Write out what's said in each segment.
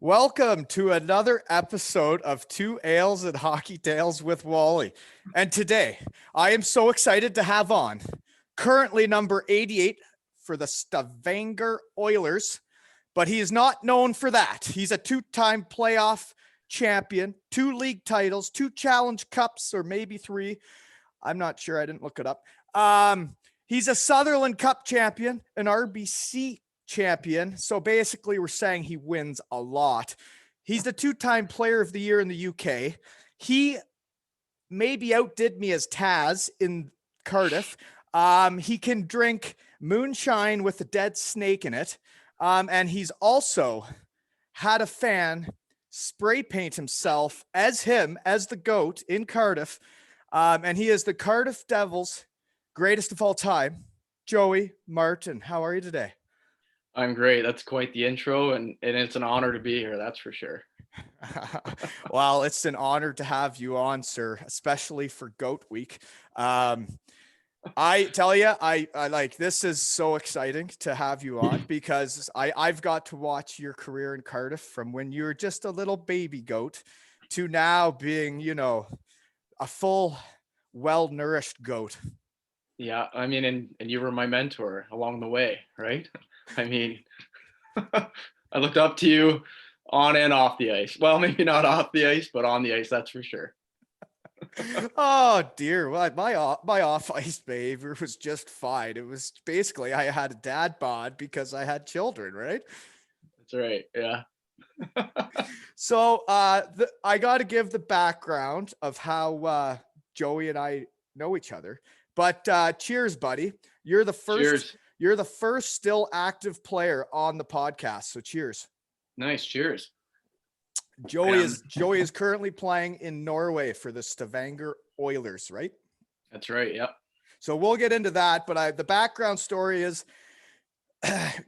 Welcome to another episode of Two Ales and Hockey Tales with Wally. And today, I am so excited to have on currently number 88 for the Stavanger Oilers, but he is not known for that. He's a two-time playoff champion, 2 league titles, 2 Challenge Cups, or maybe 3. I'm not sure. I didn't look it up. He's a Sutherland Cup champion, an RBC champion. So basically, we're saying he wins a lot. He's the 2-time player of the year in the UK. He maybe outdid me as Taz in Cardiff. He can drink moonshine with a dead snake in it. And he's also had a fan spray paint himself as the GOAT in Cardiff. And he is the Cardiff Devils' greatest of all time, Joey Martin. How are you today? I'm great. That's quite the intro, and it's an honor to be here. That's for sure. Well, it's an honor to have you on, sir, especially for GOAT Week. I tell you, I like this is so exciting to have you on because I've got to watch your career in Cardiff from when you were just a little baby goat to now being, a full, well-nourished goat. Yeah, I mean, and you were my mentor along the way, right? I mean, I looked up to you on and off the ice. Well, maybe not off the ice, but on the ice, that's for sure. Oh dear, well, my off ice behavior was just fine. It was basically I had a dad bod because I had children, right? That's right. Yeah. So I got to give the background of how Joey and I know each other. But cheers, buddy. You're the first. Cheers. You're the first still active player on the podcast. So cheers. Nice. Cheers. Joey is currently playing in Norway for the Stavanger Oilers, right? That's right. Yep. So we'll get into that. But the background story is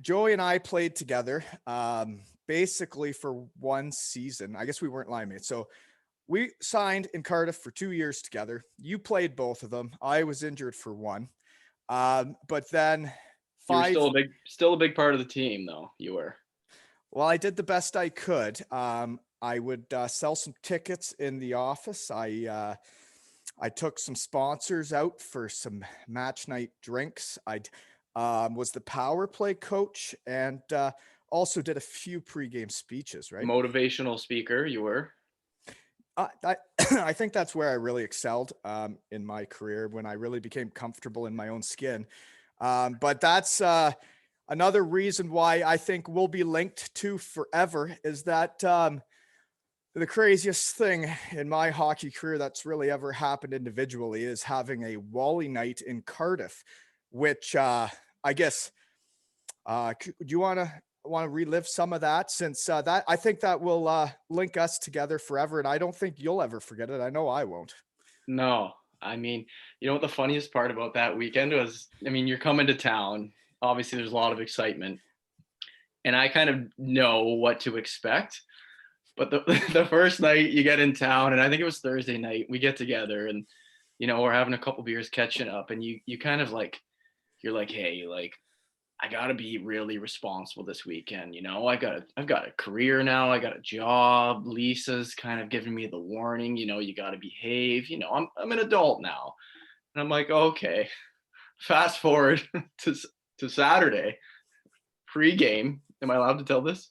Joey and I played together basically for one season. I guess we weren't line mates. So we signed in Cardiff for 2 years together. You played both of them. I was injured for one. But then you were still a big part of the team, though. You were. Well, I did the best I could. I would sell some tickets in the office. I took some sponsors out for some match night drinks. I was the power play coach and also did a few pregame speeches, right? Motivational speaker, you were. I think that's where I really excelled in my career, when I really became comfortable in my own skin. But that's another reason why I think we'll be linked to forever is that the craziest thing in my hockey career that's really ever happened individually is having a Wally Night in Cardiff, which I guess do you want to relive some of that, since that I think that will link us together forever, and I don't think you'll ever forget it. I know I won't. No, I mean, you know what the funniest part about that weekend was? I mean, you're coming to town. Obviously, there's a lot of excitement, and I kind of know what to expect. But the first night you get in town, and I think it was Thursday night, we get together and, we're having a couple beers catching up, and you kind of like, you're like, hey, like, I got to be really responsible this weekend. I've got a career now. I got a job. Lisa's kind of giving me the warning, you got to behave. I'm an adult now. And I'm like, okay, fast forward to Saturday pre-game. Am I allowed to tell this?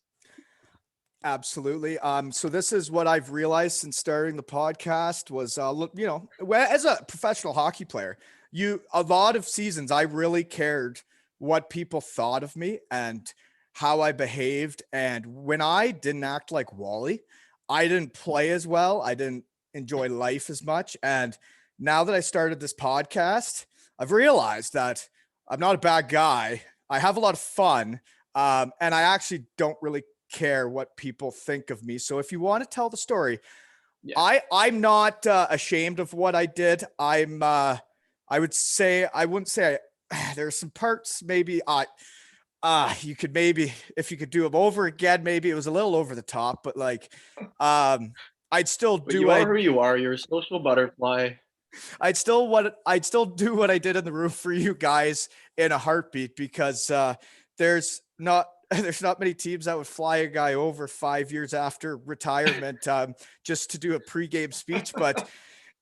Absolutely. So this is what I've realized since starting the podcast was, as a professional hockey player, a lot of seasons, I really cared what people thought of me and how I behaved. And when I didn't act like Wally, I didn't play as well. I didn't enjoy life as much. And now that I started this podcast, I've realized that I'm not a bad guy. I have a lot of fun. And I actually don't really care what people think of me. So if you want to tell the story, yeah. I'm not ashamed of what I did. I wouldn't say there's some parts maybe you could, maybe if you could do them over again, maybe it was a little over the top, but like I'd still do. You are who you are. You're a social butterfly. I'd still do what I did in the room for you guys in a heartbeat, because there's not there's not many teams that would fly a guy over 5 years after retirement just to do a pregame speech. But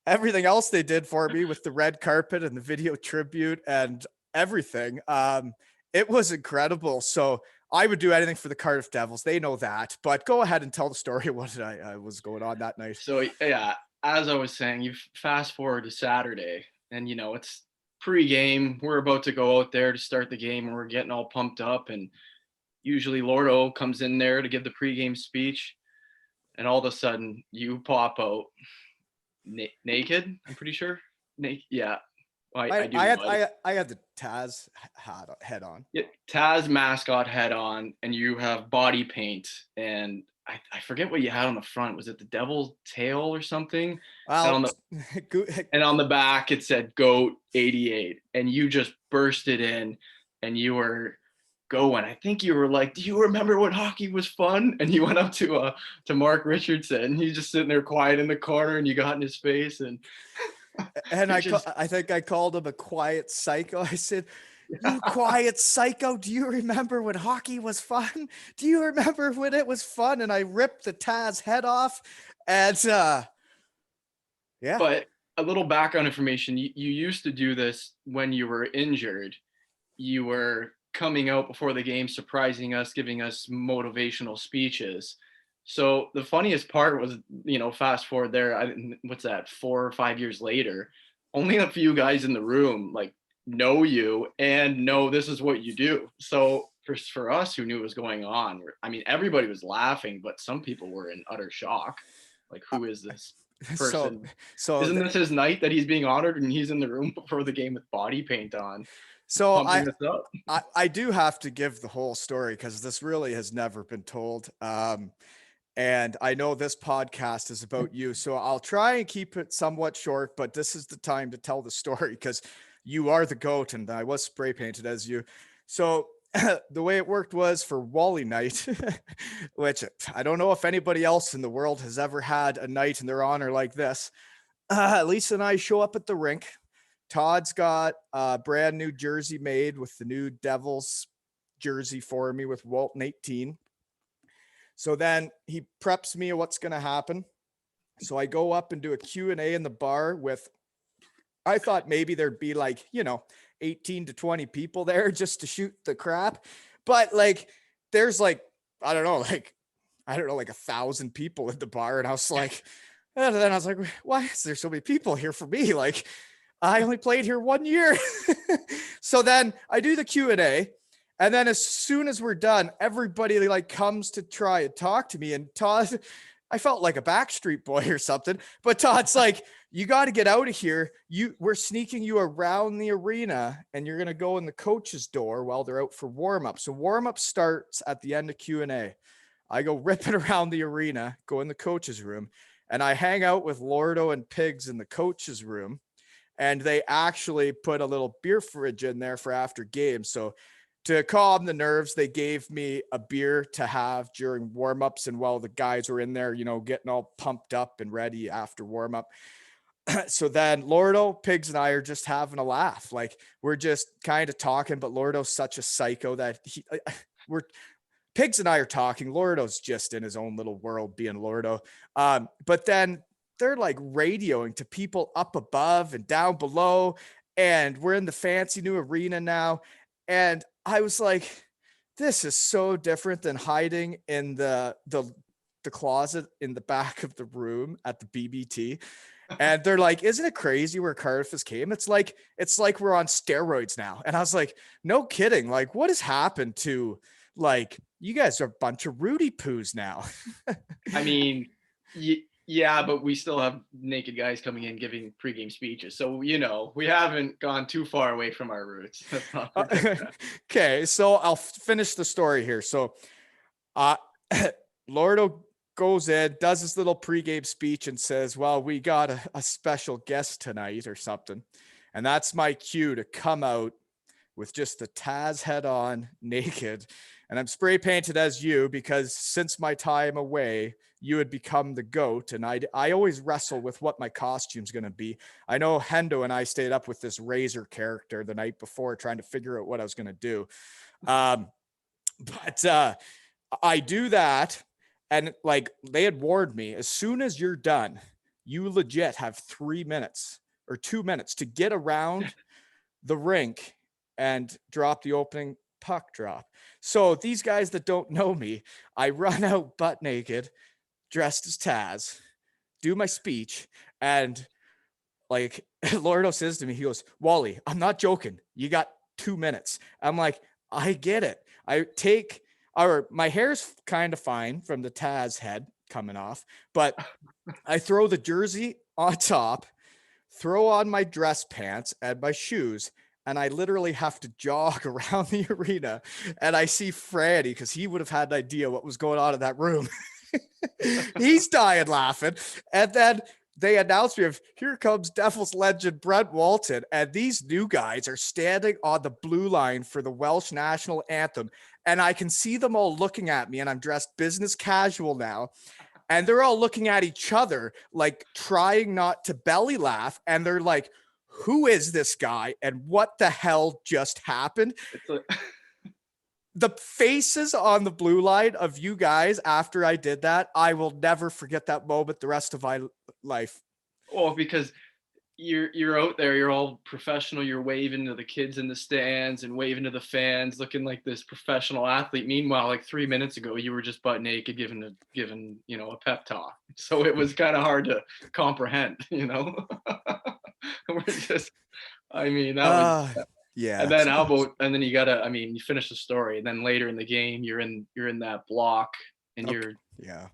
everything else they did for me with the red carpet and the video tribute and everything, it was incredible. So I would do anything for the Cardiff Devils. They know that. But go ahead and tell the story of what I was going on that night. So yeah, as I was saying, you fast forward to Saturday, and it's pre-game. We're about to go out there to start the game, and we're getting all pumped up. And usually Lordo comes in there to give the pre-game speech, and all of a sudden you pop out naked. I'm pretty sure. Yeah. I had the Taz head on. Yeah, Taz mascot head on, and you have body paint, and I forget what you had on the front. Was it the devil's tail or something? Well, and on the back it said GOAT 88, and you just bursted in, and you were going. I think you were like, "Do you remember when hockey was fun?" And you went up to Mark Richardson. He's just sitting there quiet in the corner, and you got in his face, and I think I called him a quiet psycho. I said, "You quiet psycho, do you remember when hockey was fun? Do you remember when it was fun?" And I ripped the Taz head off. And yeah. But a little background information, you used to do this when you were injured. You were coming out before the game, surprising us, giving us motivational speeches. So the funniest part was, fast forward there, what's that, 4 or 5 years later, only a few guys in the room like know you and know this is what you do. So for us who knew what was going on, everybody was laughing, but some people were in utter shock. Like, who is this person? So isn't this his night that he's being honored, and he's in the room before the game with body paint on? So I do have to give the whole story because this really has never been told. And I know this podcast is about you, so I'll try and keep it somewhat short, but this is the time to tell the story because you are the GOAT and I was spray painted as you. So the way it worked was for Wally Night, which I don't know if anybody else in the world has ever had a night in their honor like this. Lisa and I show up at the rink. Todd's got a brand new jersey made with the new Devils jersey for me with Walton 18. So then he preps me of what's going to happen. So I go up and do a Q&A in the bar with, I thought maybe there'd be 18 to 20 people there just to shoot the crap. But there's I don't know, 1,000 people in the bar. And I was like, and then I was like, why is there so many people here for me? I only played here 1 year. So then I do the Q&A. And then as soon as we're done, everybody comes to try and talk to me. And Todd, I felt like a Backstreet Boy or something, but Todd's like, "You got to get out of here. We're sneaking you around the arena and you're going to go in the coach's door while they're out for warm-up." So warm-up starts at the end of Q&A. I go ripping around the arena, go in the coach's room, and I hang out with Lordo and Pigs in the coach's room. And they actually put a little beer fridge in there for after games. So to calm the nerves, they gave me a beer to have during warmups and while the guys were in there, getting all pumped up and ready after warmup. So then Lordo, Pigs, and I are just having a laugh. We're just kind of talking, but Lordo's such a psycho that Pigs and I are talking. Lordo's just in his own little world being Lordo. But then they're radioing to people up above and down below. And we're in the fancy new arena now. And I was like, this is so different than hiding in the closet in the back of the room at the BBT. And they're like, "Isn't it crazy where Cardiff has came?" It's like we're on steroids now. And I was like, no kidding. What has happened to you guys are a bunch of Rudy Poos now. Yeah, but we still have naked guys coming in giving pregame speeches. So, we haven't gone too far away from our roots. Okay, so I'll finish the story here. So Lordo goes in, does his little pregame speech and says, "Well, we got a special guest tonight," or something. And that's my cue to come out with just the Taz head on, naked. And I'm spray painted as you because since my time away, you had become the GOAT. And I always wrestle with what my costume's going to be. I know Hendo and I stayed up with this Razor character the night before trying to figure out what I was going to do. But I do that. And like they had warned me, as soon as you're done, you legit have 3 minutes or 2 minutes to get around the rink and drop the opening puck drop. So these guys that don't know me, I run out butt naked, dressed as Taz, do my speech, and like Lordo says to me, he goes, Wally, I'm not joking. You got 2 minutes. I'm like, I get it. I take, or my hair's kind of fine from the Taz head coming off, but I throw the jersey on top, throw on my dress pants and my shoes, and I literally have to jog around the arena. And I see Franny because he would have had an idea what was going on in that room. He's dying laughing. And then they announced me of here comes Devils legend Brent Walton. And these new guys are standing on the blue line for the Welsh national anthem. And I can see them all looking at me, and I'm dressed business casual now. And they're all looking at each other, like trying not to belly laugh. And they're like, who is this guy? And what the hell just happened? The faces on the blue line of you guys after I did that, I will never forget that moment the rest of my life. Oh, because you're out there, you're all professional, you're waving to the kids in the stands and waving to the fans, looking like this professional athlete. Meanwhile, like 3 minutes ago, you were just butt naked giving a pep talk. So it was kind of hard to comprehend, We're just, I mean, that was yeah. And then how about, and then you gotta, I mean, you finish the story, and then later in the game, you're in that block, and okay. Yeah.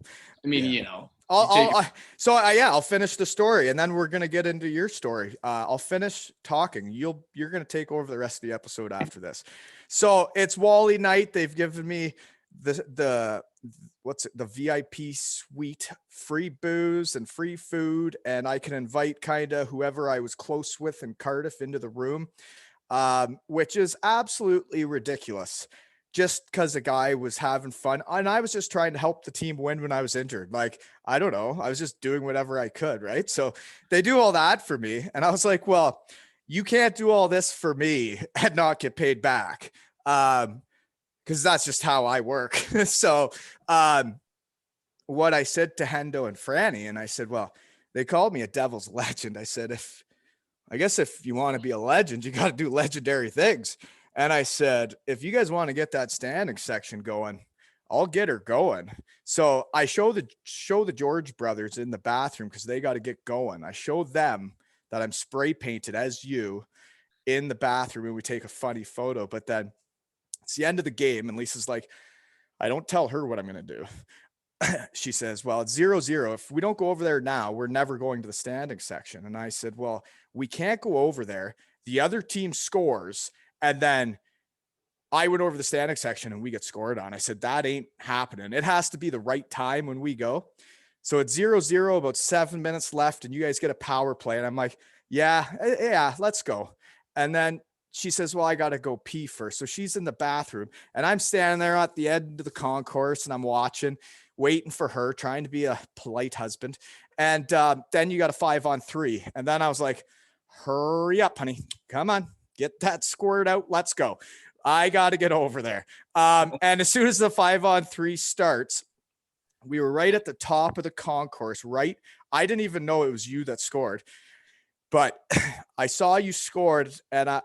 I mean, yeah. I'll finish the story, and then we're gonna get into your story. I'll finish talking. You're gonna take over the rest of the episode after this. So it's Wally Night. They've given me the VIP suite, free booze and free food, and I can invite kind of whoever I was close with in Cardiff into the room, which is absolutely ridiculous. Just because the guy was having fun. And I was just trying to help the team win when I was injured. Like, I don't know. I was just doing whatever I could, right? So they do all that for me. And I was like, well, you can't do all this for me and not get paid back. Because that's just how I work. So what I said to Hendo and Franny, and I said, well, they called me a Devil's legend. I said, I guess if you want to be a legend, you got to do legendary things. And I said, if you guys want to get that standing section going, I'll get her going. So I show the George brothers in the bathroom because they got to get going. I show them that I'm spray painted as you in the bathroom, and we take a funny photo. But then it's the end of the game, and Lisa's like, I don't tell her what I'm going to do. She says, well, it's 0-0. If we don't go over there now, we're never going to the standing section. And I said, well, we can't go over there. The other team scores, and then I went over the standing section and we get scored on. I said, that ain't happening. It has to be the right time when we go. So it's 0-0, about 7 minutes left, and you guys get a power play. And I'm like, yeah, let's go. And then she says, well, I got to go pee first. So she's in the bathroom, and I'm standing there at the end of the concourse, and I'm waiting for her, trying to be a polite husband. And then you got a 5-on-3. And then I was like, hurry up, honey. Come on. Get that squirt out. Let's go. I got to get over there. And as soon as the 5-on-3 starts, we were right at the top of the concourse, right? I didn't even know it was you that scored, but I saw you scored, and I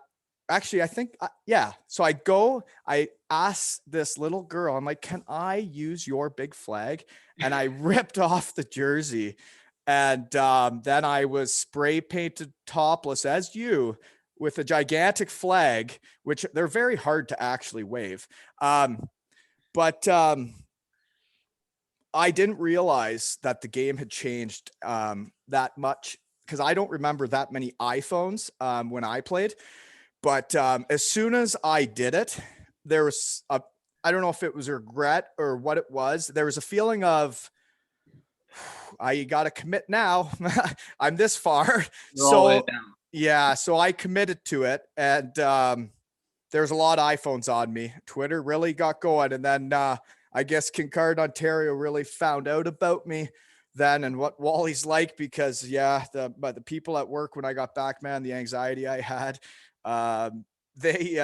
think, yeah. So I asked this little girl, I'm like, can I use your big flag? And I ripped off the jersey, and then I was spray painted topless as you with a gigantic flag, which they're very hard to actually wave. But I didn't realize that the game had changed that much, because I don't remember that many iPhones when I played. But as soon as I did it, there was I don't know if it was regret or what it was. There was a feeling of, I got to commit now. I'm this far. So yeah, so I committed to it. And there's a lot of iPhones on me. Twitter really got going. And then I guess Kincard, Ontario really found out about me then and what Wally's like, because but the people at work when I got back, man, the anxiety I had, they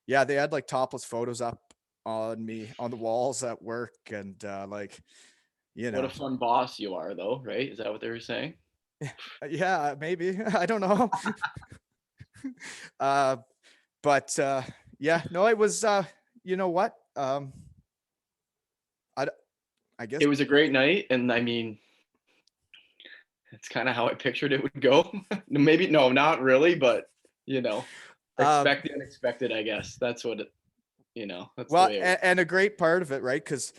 had like topless photos up on me on the walls at work, and like, you What know, a fun boss you are, though, right? Is that what they were saying? yeah, maybe. I don't know. uh, but yeah, no, it was. You know what? I I guess. It was a great night, and I mean, it's kind of how I pictured it would go. Maybe no, not really, but you know, Um, expect the unexpected. I guess that's what that's the well, way it was. and a great part of it, right? Because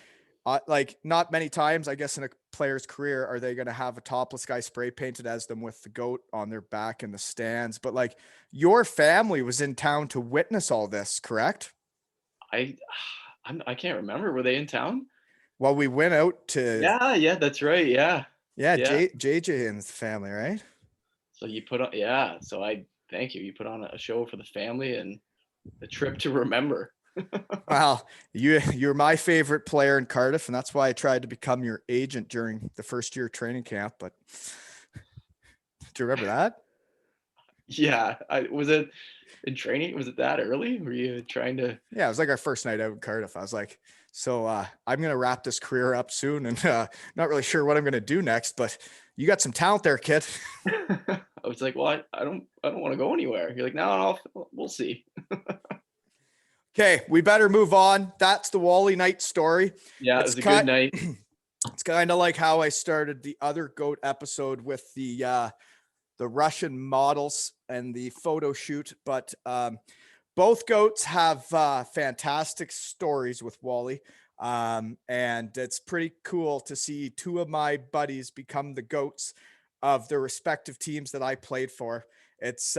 like not many times, I guess, in a player's career are they going to have a topless guy spray painted as them with the goat on their back in the stands. But like your family was in town to witness all this, correct? I I can't remember. Were they in town? Well, we went out to, Yeah, yeah, that's right. Yeah, yeah, yeah. JJ and his family, right? So you put on, yeah. So I thank you. You put on a show for the family and a trip to remember. Well, you're my favorite player in Cardiff, and that's why I tried to become your agent during the first year of training camp. But do you remember that? Yeah, I was it in training. Was it that early? Were you trying to? Yeah, it was like our first night out in Cardiff. I was like, so I'm gonna wrap this career up soon, and not really sure what I'm gonna do next. But you got some talent there, kid. I was like, well, I don't want to go anywhere. You're like, no, we'll see. Okay, we better move on. That's the Wally Night story. Yeah, it It's was a good cut. night. It's kind of like how I started the other goat episode with the Russian models and the photo shoot, but both goats have fantastic stories with Wally. And it's pretty cool to see two of my buddies become the goats of their respective teams that I played for. It's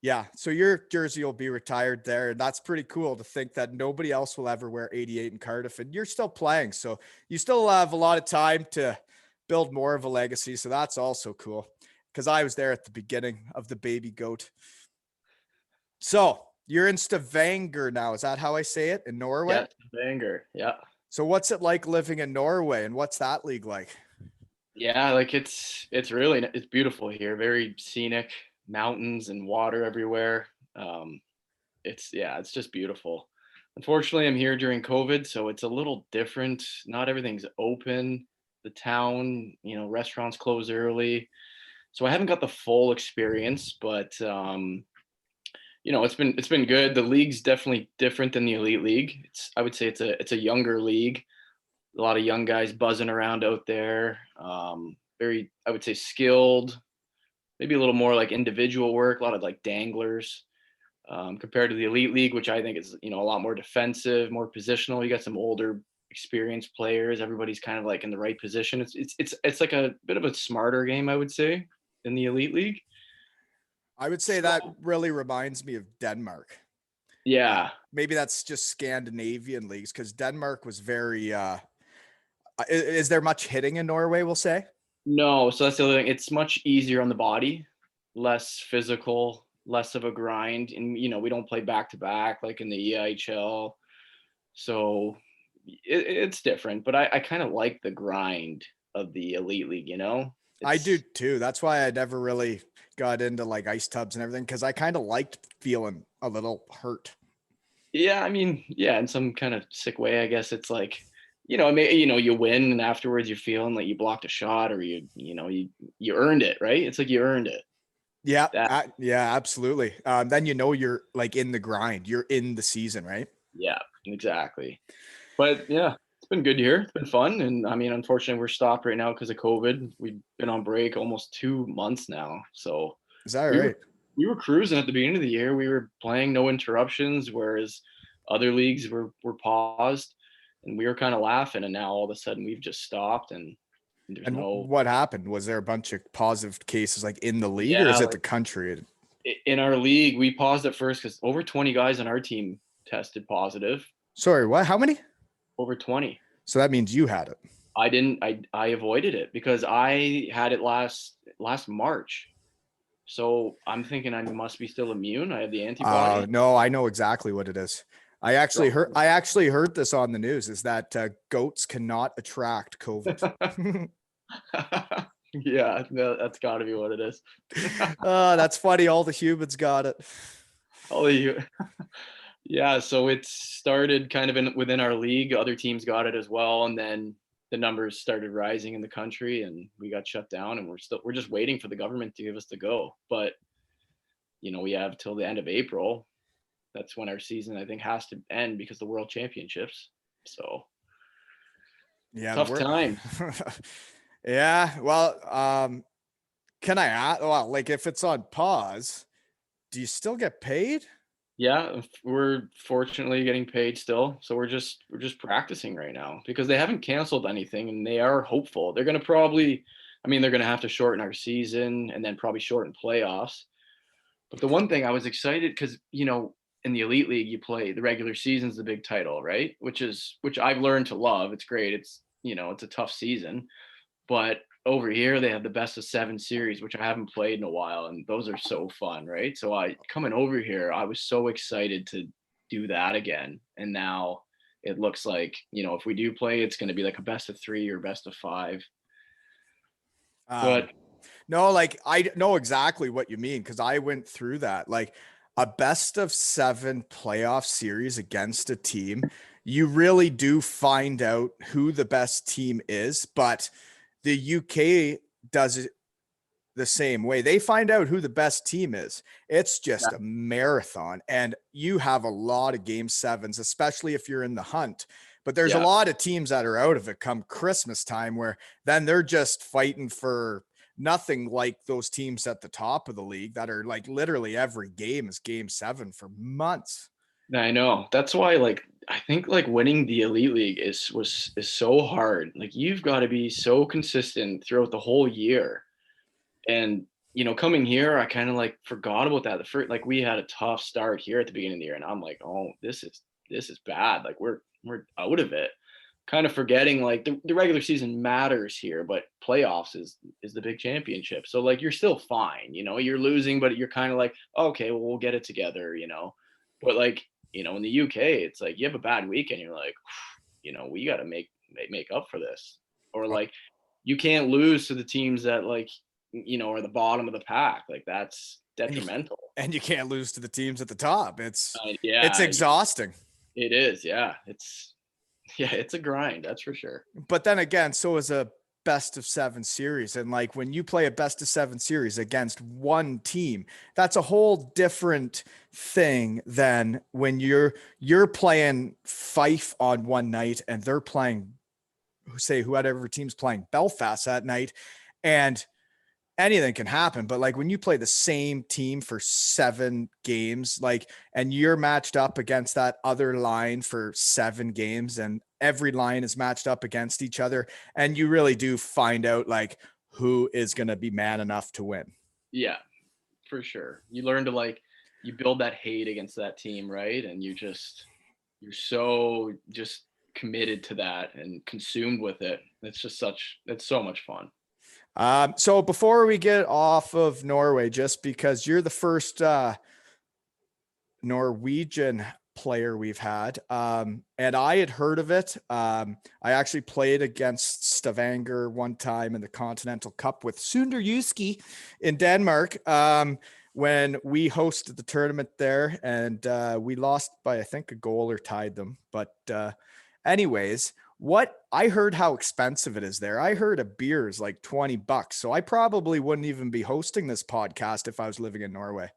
yeah, so your jersey will be retired there, and that's pretty cool to think that nobody else will ever wear 88 in Cardiff, and you're still playing, so you still have a lot of time to build more of a legacy. So that's also cool because I was there at the beginning of the baby goat. So you're in Stavanger now. Is that how I say it, in Norway? Yeah, banger. Yeah, So what's it like living in Norway, and what's that league like? yeah. Like it's beautiful here. Very scenic, mountains and water everywhere. Um, it's just beautiful. Unfortunately, I'm here during COVID, so it's a little different. Not everything's open. The town, restaurants close early, so I haven't got the full experience. But it's been good. The league's definitely different than the elite league. I would say it's a younger league. A lot of young guys buzzing around out there. Very, I would say, skilled. Maybe a little more like individual work. A lot of like danglers compared to the elite league, which I think is a lot more defensive, more positional. You got some older, experienced players. Everybody's kind of like in the right position. It's like a bit of a smarter game, I would say, than the elite league. I would say that So really reminds me of Denmark. yeah, Maybe that's just Scandinavian leagues because Denmark was very. Is there much hitting in Norway? We'll say. no. So that's the other thing. It's much easier on the body, less physical, less of a grind, and we don't play back to back like in the EIHL. So it's different, but I kind of like the grind of the elite league. I do It's too. That's why I never really got into like ice tubs and everything because I kind of liked feeling a little hurt. Yeah, I mean, yeah, in some kind of sick way, I guess it's like, you win and afterwards you're feeling like you blocked a shot or you earned it, right? It's like you earned it. Yeah, That, yeah, absolutely. Then you're like in the grind. You're in the season, right? yeah, exactly. But yeah, it's been good here. It's been fun, and I mean, unfortunately, we're stopped right now because of COVID. We've been on break almost 2 months now, so Is that we were right? we were cruising at the beginning of the year. We were playing no interruptions, whereas other leagues were paused, and we were kind of laughing. And now all of a sudden we've just stopped, and there's And no what happened? Was there a bunch of positive cases like in the league, or yeah. is it Like the country? in our league, we paused at first because over 20 guys on our team tested positive. Sorry, what? How many? Over 20. So that means you had it. I didn't. I avoided it because I had it last March. So I'm thinking I must be still immune. I have the antibodies. No, I know exactly what it is. I actually heard this on the news is that goats cannot attract COVID. Yeah, no, that's got to be what it is. That's funny. All the humans got it. Oh, you. Yeah, so it started kind of within our league. Other teams got it as well, and then the numbers started rising in the country, and we got shut down. And we're just waiting for the government to give us the go. But we have till the end of April. That's when our season, I think, has to end because the World Championships. So Yeah, tough we're times. yeah. Well, can I ask? Well, like if it's on pause, do you still get paid? Yeah, we're fortunately getting paid still. So we're just practicing right now because they haven't canceled anything and they are hopeful. They're going to probably, I mean, they're going to have to shorten our season and then probably shorten playoffs. But the one thing I was excited because, in the elite league you play the regular season's the big title, right? Which I've learned to love. It's great. It's a tough season. But over here they have the best of 7 series, which I haven't played in a while, and those are so fun, right? So I coming over here, I was so excited to do that again. And now it looks like, if we do play, it's going to be like a best of 3 or best of 5. Um, But no, like I know exactly what you mean because I went through that. Like a best of 7 playoff series against a team, you really do find out who the best team is. But the UK does it the same way. They find out who the best team is. It's yeah, just a marathon, and you have a lot of game sevens, especially if you're in the hunt. But there's a yeah, lot of teams that are out of it come Christmas time where then they're just fighting for nothing, like those teams at the top of the league that are like literally every game is game 7 for months. I know. That's why like I think like winning the elite league is so hard. Like you've got to be so consistent throughout the whole year. And coming here, I kind of like forgot about that. The first, like we had a tough start here at the beginning of the year, and I'm like, oh, this is bad. Like we're out of it. Kind of forgetting like the regular season matters here, but playoffs is the big championship. So like you're still fine. You're losing, but you're kind of like, okay, well we'll get it together. But like in the UK, it's like you have a bad weekend, you're like, we got to make up for this, or like you can't lose to the teams that like are the bottom of the pack. Like that's And you detrimental. and you can't lose to the teams at the top. It's Yeah, exhausting. it is. Yeah, it's a grind. That's for sure. But then again, so is a best of 7 series. And like when you play a best of 7 series against one team, that's a whole different thing than when you're playing Fife on one night and they're playing, say, whoever team's playing Belfast that night, and anything can happen. But like when you play the same team for 7 games, like, and you're matched up against that other line for 7 games, and every line is matched up against each other, and you really do find out like who is going to be man enough to win. Yeah, for sure. You learn to like you build that hate against that team, right? And you're so just committed to that and consumed with it. It's so much fun. So before we get off of Norway, just because you're the first Norwegian player we've had. And I had heard of it. I actually played against Stavanger one time in the Continental Cup with Sunder Yuski in Denmark. When we hosted the tournament there, and we lost by, I think, a goal or tied them. But anyways, what I heard how expensive it is there. I heard a beer is like $20. So I probably wouldn't even be hosting this podcast if I was living in Norway.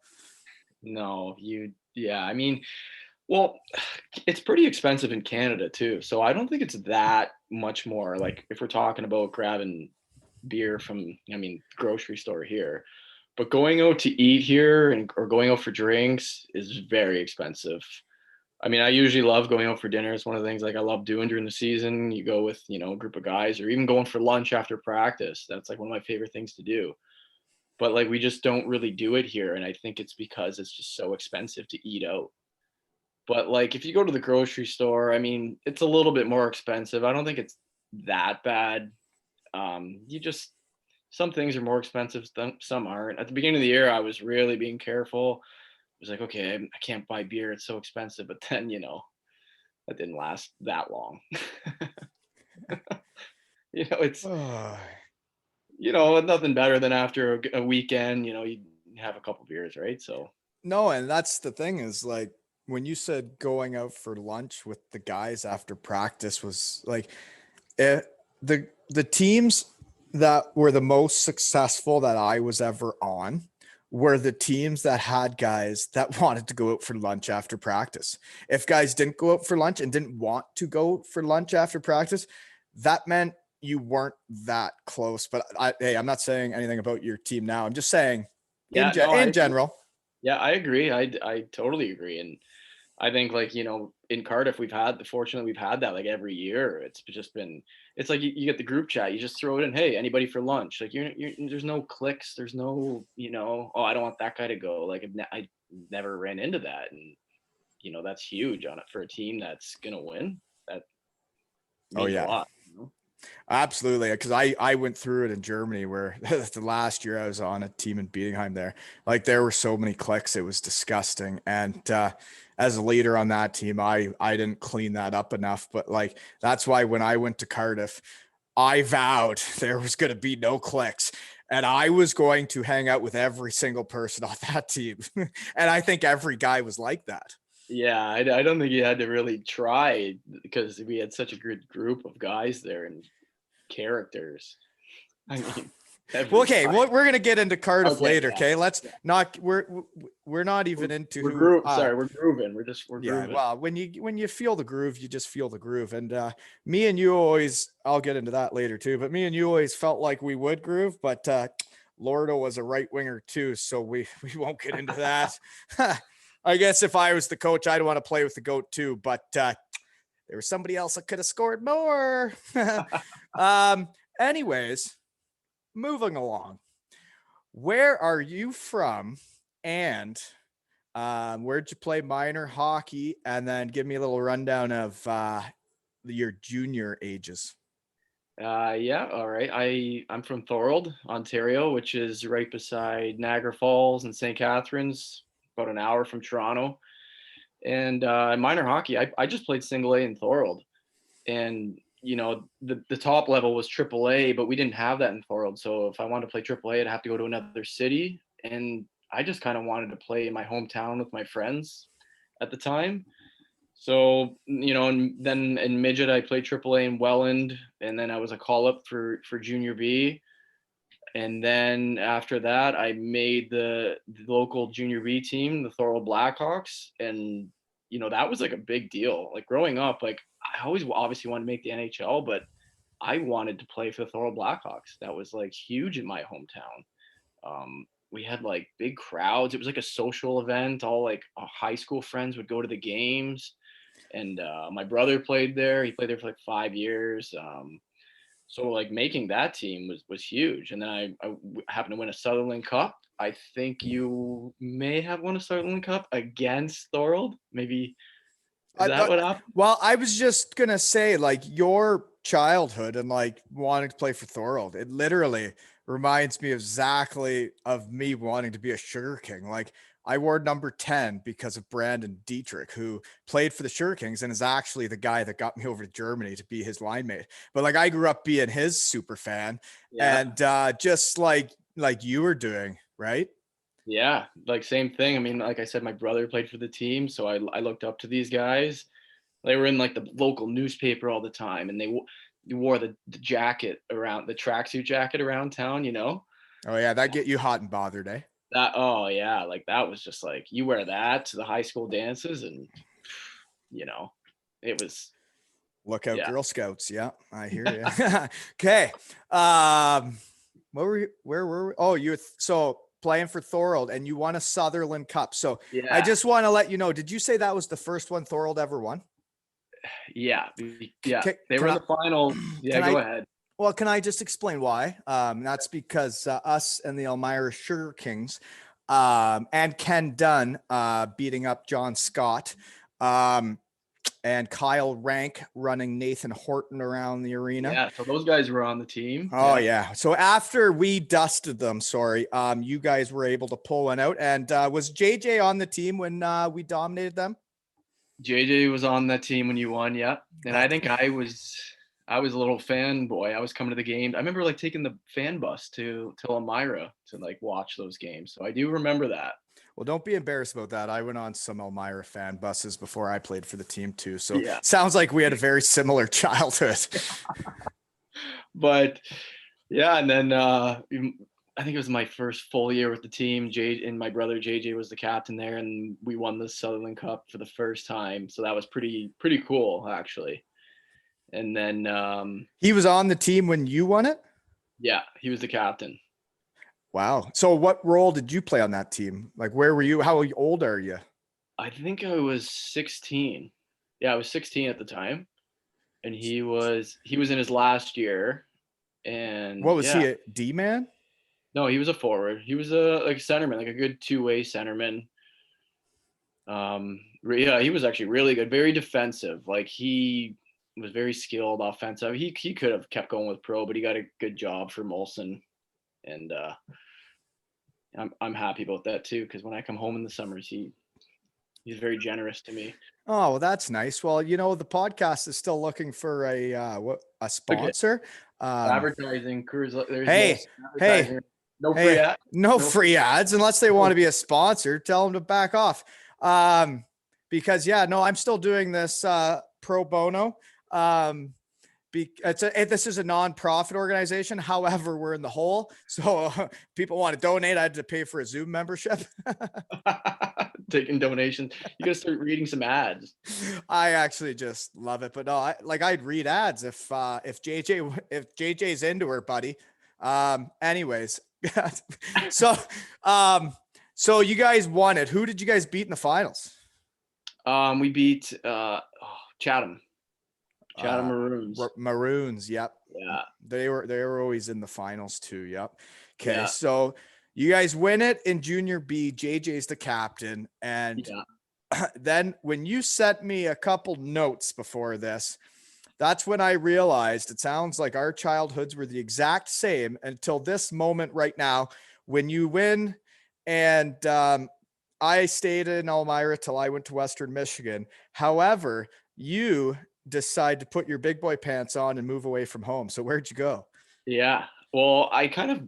No, yeah, I mean, well, it's pretty expensive in Canada too. So I don't think it's that much more. Like if we're talking about grabbing beer from, I mean, grocery store here, but going out to eat here or going out for drinks is very expensive. I mean, I usually love going out for dinner. It's one of the things like I love doing during the season. You go with, a group of guys or even going for lunch after practice. That's like one of my favorite things to do. But like we just don't really do it here. And I think it's because it's just so expensive to eat out. But like if you go to the grocery store, I mean, it's a little bit more expensive. I don't think it's that bad. You just some things are more expensive, some aren't. At the beginning of the year, I was really being careful. I was like, okay, I can't buy beer; it's so expensive. But then, that didn't last that long. It's Oh, nothing better than after a weekend. You have a couple beers, right? So no, and that's the thing is like when you said going out for lunch with the guys after practice was like it, the teams that were the most successful that I was ever on were the teams that had guys that wanted to go out for lunch after practice. If guys didn't go out for lunch and didn't want to go for lunch after practice, that meant you weren't that close. But hey, I'm not saying anything about your team now. I'm just saying Yeah, no, in general. yeah, I agree. I totally agree. And I think like, in Cardiff, fortunately we've had that like every year. It's just been, it's like you get the group chat, you just throw it in, hey, anybody for lunch? Like there's no clicks, there's no, oh, I don't want that guy to go. Like I never ran into that. And, that's huge on it for a team that's going to win. That Oh means a yeah. lot. Absolutely, because I went through it in Germany where the last year I was on a team in Bietigheim there, like there were so many clicks, it was disgusting. And as a leader on that team, I didn't clean that up enough. But like that's why when I went to Cardiff, I vowed there was going to be no clicks. And I was going to hang out with every single person on that team. And I think every guy was like that. Yeah, I don't think you had to really try because we had such a good group of guys there and characters. I mean, Well, every okay, guy. we're gonna get into Cardiff Okay, later. yeah, Okay, let's yeah. not we're not even into We're who. Sorry, we're grooving. We're Yeah, grooving. well, when you feel the groove, you just feel the groove. And me and you always, I'll get into that later too. But me and you always felt like we would groove. But Lordo was a right winger too, so we won't get into that. I guess if I was the coach, I'd want to play with the goat too. But there was somebody else that could have scored more. Anyways, moving along. Where are you from? And where'd you play minor hockey? And then give me a little rundown of your junior ages. Yeah, all right. I'm from Thorold, Ontario, which is right beside Niagara Falls and St. Catharines, about an hour from Toronto. And minor hockey, I just played single A in Thorold. And the top level was triple A, but we didn't have that in Thorold. So if I wanted to play triple A, I'd have to go to another city. And I just kind of wanted to play in my hometown with my friends at the time. So, and then in midget, I played AAA in Welland, and then I was a call up for junior B. And then after that, I made the local junior B team, the Thorold Blackhawks. And, that was like a big deal. Like growing up, like I always obviously wanted to make the NHL, but I wanted to play for the Thorold Blackhawks. That was like huge in my hometown. We had like big crowds. It was like a social event. All like high school friends would go to the games, and my brother played there. He played there for like 5 years. So like making that team was huge. And then I happened to win a Sutherland Cup. I think you may have won a Sutherland Cup against Thorold. Maybe is that what happened? Well, I was just gonna say, like your childhood and like wanting to play for Thorold, it literally reminds me exactly of me wanting to be a Sugar King. Like I wore number 10 because of Brandon Dietrich, who played for the Sugar Kings and is actually the guy that got me over to Germany to be his line mate. But like I grew up being his super fan, Yeah. and just like you were doing, right? Yeah, like same thing. I mean, like I said, my brother played for the team, so I looked up to these guys. They were in like the local newspaper all the time, and they wore the jacket around the tracksuit jacket around town. Oh yeah, that get you hot and bothered, eh? That oh yeah, like that was just like you wear that to the high school dances, and you know, it was Look out, yeah. Girl Scouts. Yeah, I hear you. Okay. What were you, where were we? Oh, so playing for Thorold and you won a Sutherland Cup. So I Yeah, just want to let you know, did you say that was the first one Thorold ever won? yeah, yeah. Can, They were can in I, the finals. Yeah, can go I, ahead. well, can I just explain why? That's because us and the Elmira Sugar Kings and Ken Dunn beating up John Scott. And Kyle Rank running Nathan Horton around the arena. Yeah, so those guys were on the team. Oh Yeah. yeah. So after we dusted them, sorry, you guys were able to pull one out. And was JJ on the team when we dominated them? JJ was on that team when you won, yeah. And I think I was a little fanboy. I was coming to the game. I remember like taking the fan bus to Elmira to like watch those games. So I do remember that. Well, don't be embarrassed about that. I went on some Elmira fan buses before I played for the team too. So Yeah. sounds like we had a very similar childhood. But yeah, and then I think it was my first full year with the team. Jay and my brother JJ was the captain there, and we won the Sutherland Cup for the first time. So that was pretty cool actually. And then He was on the team when you won it? yeah, he was the captain. Wow. So what role did you play on that team? Like where were you? How old are you? I think I was 16. Yeah, I was 16 at the time, and he was in his last year, and What was yeah, he, a D man? no, he was a forward. He was a like centerman, like a good two-way centerman. Yeah, he was actually really good, very defensive. Like he was very skilled offensive. He could have kept going with pro, but he got a good job for Molson, and I'm happy about that too. Because when I come home in the summers, he's very generous to me. Oh, well, that's nice. Well, the podcast is still looking for a Okay, sponsor. Um, advertising, Cruz. There's hey, Molson hey, advertising. No free hey, ad. no No free ads unless they want to be a sponsor. Tell them to back off. Because yeah, no, I'm still doing this pro bono. This is a non-profit organization. However, we're in the hole. So people want to donate. I had to pay for a Zoom membership. taking donations. You gotta start reading some ads. I actually just love it. But no, I'd read ads if JJ's into her, buddy. Anyways. so so you guys won it. Who did you guys beat in the finals? We beat Chatham. Chatham Uh Maroons. Maroons, yep. Yeah, They were always in the finals too. Yep. Okay, yeah, so you guys win it in junior B. JJ's the captain. And yeah. then when you sent me a couple notes before this, that's when I realized it sounds like our childhoods were the exact same until this moment right now when you win. And I stayed in Elmira till I went to Western Michigan. However, you decide to put your big boy pants on and move away from home. So where'd you go? Yeah. Well, I kind of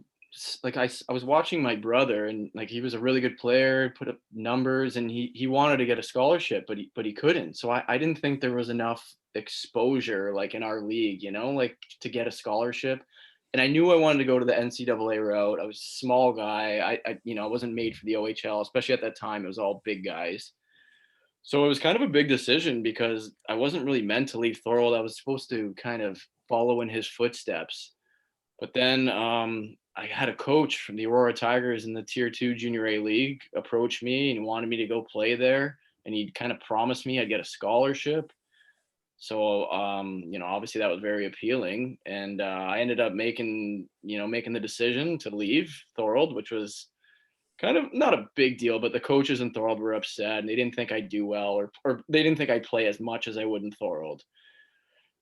like I was watching my brother, and like he was a really good player, put up numbers, and he wanted to get a scholarship, but he couldn't. So I didn't think there was enough exposure like in our league, like to get a scholarship. And I knew I wanted to go to the NCAA route. I was a small guy. I wasn't made for the OHL, especially at that time. It was all big guys. So it was kind of a big decision because I wasn't really meant to leave Thorold. I was supposed to kind of follow in his footsteps. But then I had a coach from the Aurora Tigers in the Tier 2 Junior A League approach me and wanted me to go play there. And he kind of promised me I'd get a scholarship. So, obviously that was very appealing. And I ended up making the decision to leave Thorold, which was kind of not a big deal, but the coaches in Thorold were upset and they didn't think I'd do well, or they didn't think I'd play as much as I would in Thorold.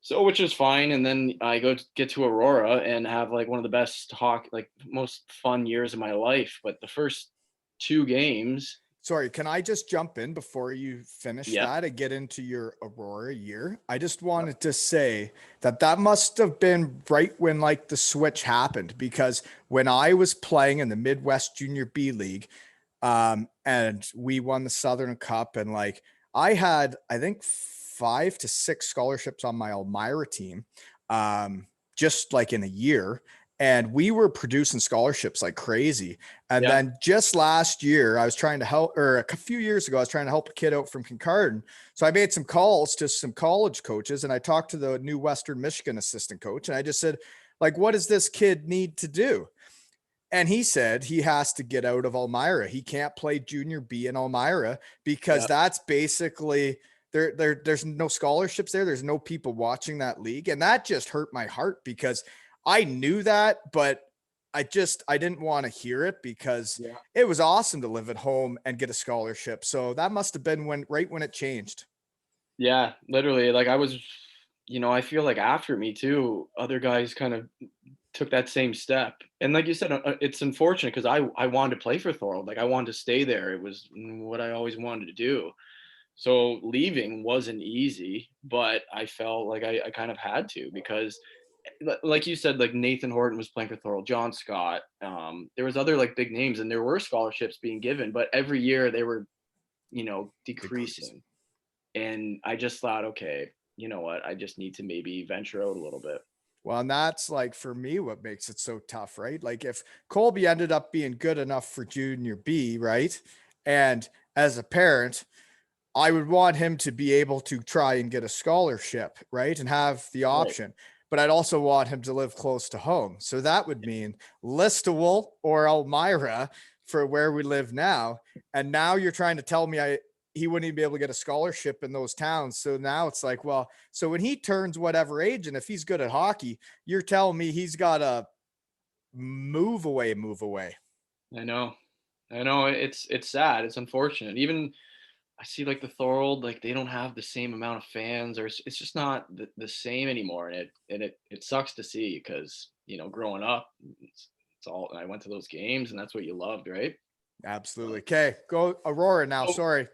So, which is fine. And then I get to Aurora and have like one of the best like most fun years of my life. But the first two games, Sorry, can I just jump in before you finish yeah, that and get into your Aurora year? I just wanted to say that must have been right when like the switch happened, because when I was playing in the Midwest Junior B League, and we won the Southern Cup, and like I had, I think 5 to 6 scholarships on my Elmira team, just like in a year. And we were producing scholarships like crazy. And yeah, then just last year, I was trying to help, or a few years ago, I was trying to help a kid out from Kincardine. So I made some calls to some college coaches, and I talked to the new Western Michigan assistant coach. And I just said, like, what does this kid need to do? And he said he has to get out of Elmira. He can't play junior B in Elmira because yeah, that's basically there's no scholarships there. There's no people watching that league. And that just hurt my heart because I knew that, but I didn't want to hear it because yeah. it was awesome to live at home and get a scholarship. So that must have been right when it changed. Yeah, literally. Like I was, I feel like after me too, other guys kind of took that same step. And like you said, it's unfortunate because I wanted to play for Thorold. Like I wanted to stay there. It was what I always wanted to do. So leaving wasn't easy, but I felt like I kind of had to because like you said, like Nathan Horton was playing for Thorold, John Scott. There was other like big names, and there were scholarships being given, but every year they were, Decrease. decreasing. And I just thought, okay, you know what? I just need to maybe venture out a little bit. Well, and that's like for me what makes it so tough, right? Like if Colby ended up being good enough for junior B, right? And as a parent, I would want him to be able to try and get a scholarship, right? And have the Right. option. But I'd also want him to live close to home. So that would mean Listowel or Elmira for where we live now. And now you're trying to tell me he wouldn't even be able to get a scholarship in those towns. So now it's like, well, so when he turns whatever age, and if he's good at hockey, you're telling me he's got to move away, move away. I know. I know. It's sad. It's unfortunate. Even I see like the Thorold, like they don't have the same amount of fans, or it's just not the same anymore. And it sucks to see because growing up, it's all. I went to those games, and that's what you loved, right? Absolutely. Okay, go Aurora now. So, Sorry.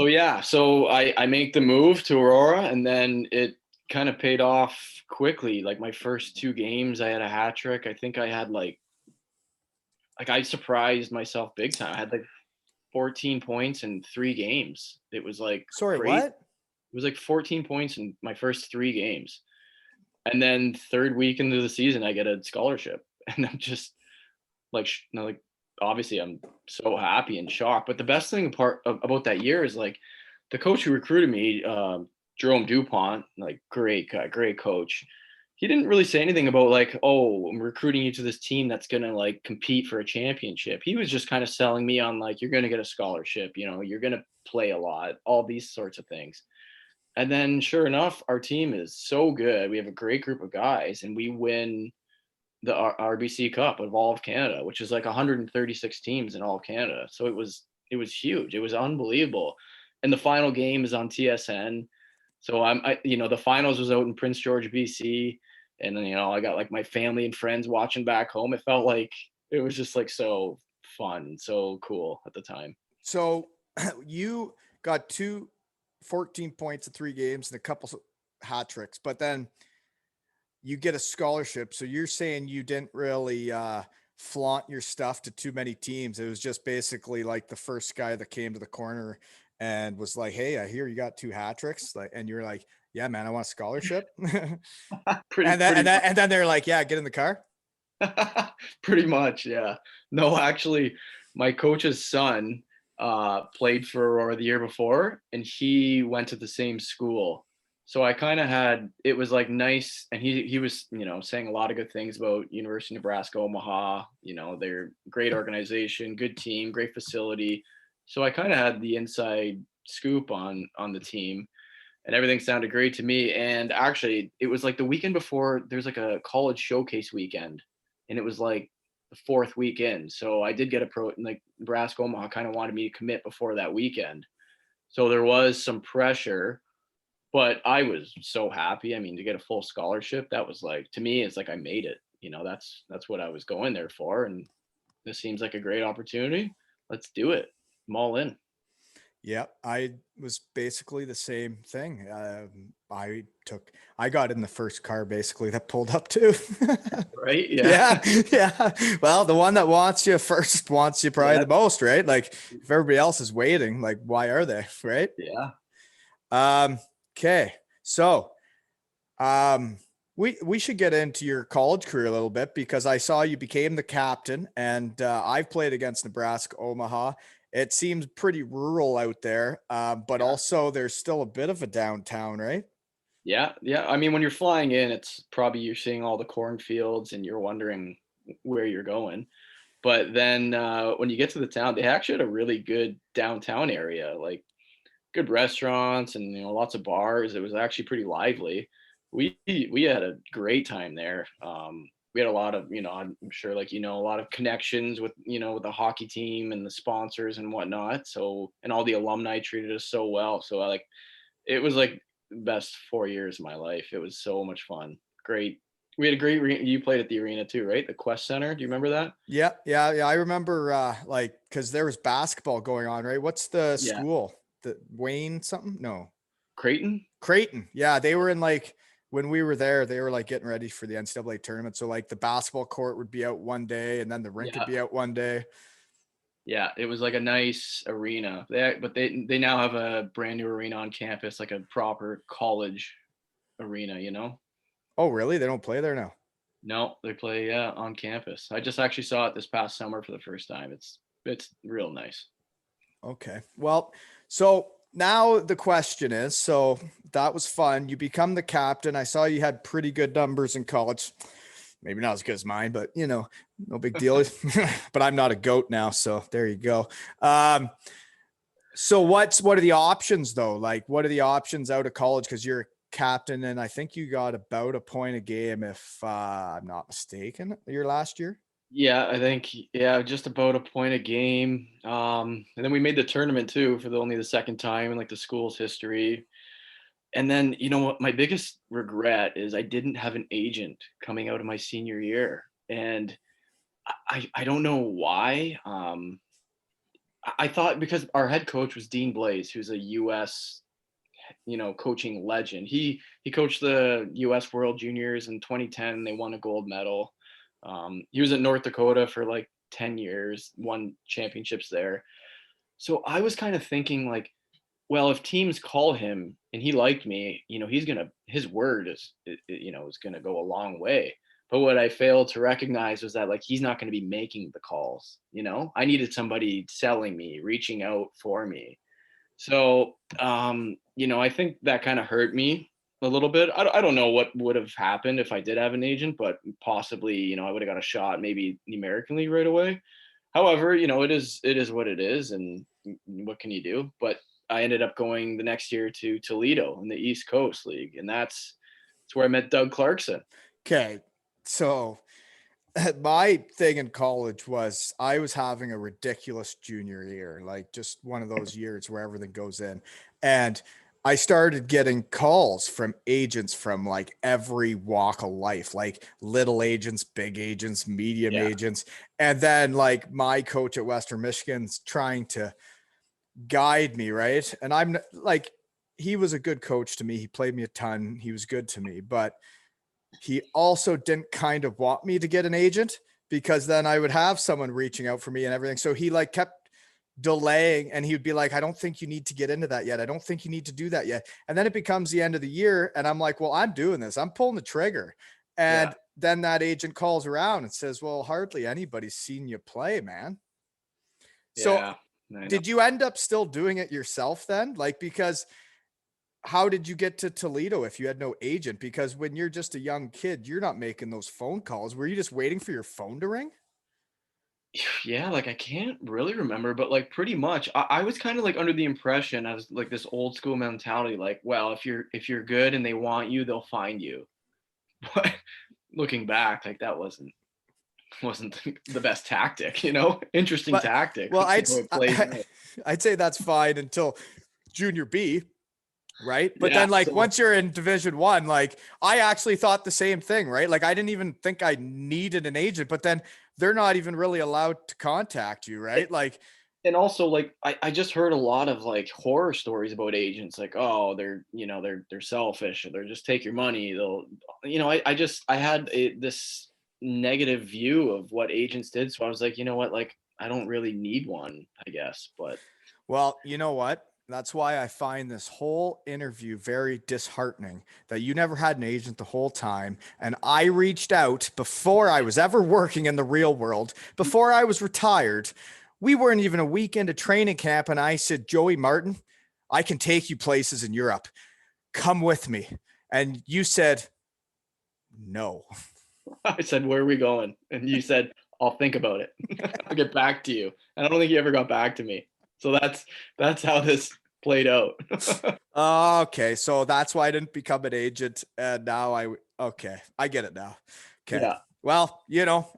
so yeah, so I make the move to Aurora, and then it kind of paid off quickly. Like my first two games, I had a hat trick. I think I had like I surprised myself big time. I had like 14 points in 3 games. It was like Sorry, crazy. what? It was like 14 points in my first 3 games. And then third week into the season, I get a scholarship. And I'm just like obviously I'm so happy and shocked. But the best thing about that year is like the coach who recruited me, Jerome Dupont, like great guy, great coach. He didn't really say anything about like, oh, I'm recruiting you to this team that's gonna like compete for a championship. He was just kind of selling me on like, you're gonna get a scholarship, you're gonna play a lot, all these sorts of things. And then sure enough, our team is so good. We have a great group of guys, and we win the RBC Cup of all of Canada, which is like 136 teams in all of Canada. So it was huge. It was unbelievable. And the final game is on TSN. So the finals was out in Prince George, BC, and then I got like my family and friends watching back home. It felt like it was just like so fun, so cool at the time. So you got 14 points in 3 games and a couple hat tricks, but then you get a scholarship. So you're saying you didn't really flaunt your stuff to too many teams. It was just basically like the first guy that came to the corner and was like, "Hey, I hear you got 2 hat tricks." Like, and you're like, "Yeah, man, I want a scholarship." and pretty then pretty and then they're like, "Yeah, get in the car." Pretty much, yeah. No, actually, my coach's son played for Aurora the year before, and he went to the same school. So I kind of had it was like nice, and he was saying a lot of good things about University of Nebraska Omaha. They're great organization, good team, great facility. So I kind of had the inside scoop on the team, and everything sounded great to me. And actually, it was like the weekend before. There's like a college showcase weekend, and it was like the fourth weekend. So I did get a pro, like Nebraska Omaha kind of wanted me to commit before that weekend. So there was some pressure, but I was so happy. I mean, to get a full scholarship, that was like, to me, it's like I made it. That's what I was going there for. And this seems like a great opportunity. Let's do it. I'm all in. Yeah, I was basically the same thing. I got in the first car basically that pulled up too. Right? Yeah. Yeah, yeah. Well, the one that wants you first wants you probably Yeah. the most, right? Like if everybody else is waiting, like why are they, right? Yeah. Um, okay. So, um, we should get into your college career a little bit because I saw you became the captain, and I've played against Nebraska Omaha. It seems pretty rural out there, but Yeah. also there's still a bit of a downtown, right? Yeah. Yeah. I mean, when you're flying in, it's probably you're seeing all the cornfields and you're wondering where you're going. But then when you get to the town, they actually had a really good downtown area, like good restaurants and lots of bars. It was actually pretty lively. We had a great time there. We had a lot of I'm sure like a lot of connections with with the hockey team and the sponsors and whatnot. So and all the alumni treated us so well. So it was like the best 4 years of my life. It was so much fun. Great. We had a great. You played at the arena too, right? The Quest Center. Do you remember that? Yeah, yeah, yeah. I remember like because there was basketball going on, right? What's the Yeah. school? The Wayne something? No, Creighton. Creighton. Yeah, they were in like when we were there, they were like getting ready for the NCAA tournament. So like the basketball court would be out one day and then the rink would Yeah. be out one day. Yeah, it was like a nice arena. They now have a brand new arena on campus, like a proper college arena, you know? Oh, really? They don't play there now? No, they play, yeah, on campus. I just actually saw it this past summer for the first time. It's real nice. Okay. Well, so now the question is, so that was fun. You become the captain. I saw you had pretty good numbers in college. Maybe not as good as mine, but you know, no big deal. But I'm not a goat now, so there you go. So what are the options though? Like what are the options out of college? Because you're a captain, and I think you got about a point a game, if I'm not mistaken, your last year. Yeah, I think yeah, just about a point a game. And then we made the tournament too for only the second time in like the school's history. And then you know what? My biggest regret is I didn't have an agent coming out of my senior year, and I don't know why. I thought because our head coach was Dean Blaze, who's a U.S. coaching legend. He coached the U.S. World Juniors in 2010. They won a gold medal. He was at North Dakota for like 10 years, won championships there. So I was kind of thinking like, well, if teams call him and he liked me, his word is gonna go a long way. But what I failed to recognize was that like he's not going to be making the calls. I needed somebody selling me, reaching out for me. So, I think that kind of hurt me a little bit. I don't know what would have happened if I did have an agent, but possibly, I would have got a shot maybe numerically right away. However, it is what it is, and what can you do? But I ended up going the next year to Toledo in the East Coast League, and that's where I met Doug Clarkson. Okay. So my thing in college was I was having a ridiculous junior year, like just one of those years where everything goes in. And I started getting calls from agents from like every walk of life, like little agents, big agents, medium Yeah, agents. And then like my coach at Western Michigan's trying to guide me, right? And I'm like, he was a good coach to me. He played me a ton. He was good to me, but he also didn't kind of want me to get an agent because then I would have someone reaching out for me and everything. So he like kept delaying, and he would be like, I don't think you need to get into that yet. I don't think you need to do that yet. And then it becomes the end of the year and I'm like, well, I'm doing this. I'm pulling the trigger. yeah, And then that agent calls around and says, well, hardly anybody's seen you play, man. So yeah. I know. did you end up still doing it yourself then? Like, because how did you get to Toledo if you had no agent? Because when you're just a young kid, you're not making those phone calls. Were you just waiting for your phone to ring? Yeah, like I can't really remember, but like pretty much I was kind of like under the impression I was like this old school mentality, like, well, if you're good and they want you, they'll find you. But looking back, like that wasn't the best tactic, Interesting But tactic. well, Let's see how it plays out. I'd say that's fine until junior B, right? But Yeah. then like So once you're in Division 1, like I actually thought the same thing, right? Like I didn't even think I needed an agent, but then they're not even really allowed to contact you, right? Like and also like I just heard a lot of like horror stories about agents, like, oh, they're selfish, or they're just take your money. They'll I had this negative view of what agents did. So I was like, you know what, like I don't really need one, I guess. But well, you know what? That's why I find this whole interview very disheartening that you never had an agent the whole time. And I reached out before I was ever working in the real world, before I was retired. We weren't even a week into training camp. And I said, Joey Martin, I can take you places in Europe. Come with me. And you said, no. I said, where are we going? And you said, I'll think about it. I'll get back to you. And I don't think you ever got back to me. So that's how this played out. Okay. So that's why I didn't become an agent. And now okay, I get it now. Okay. Yeah. Well,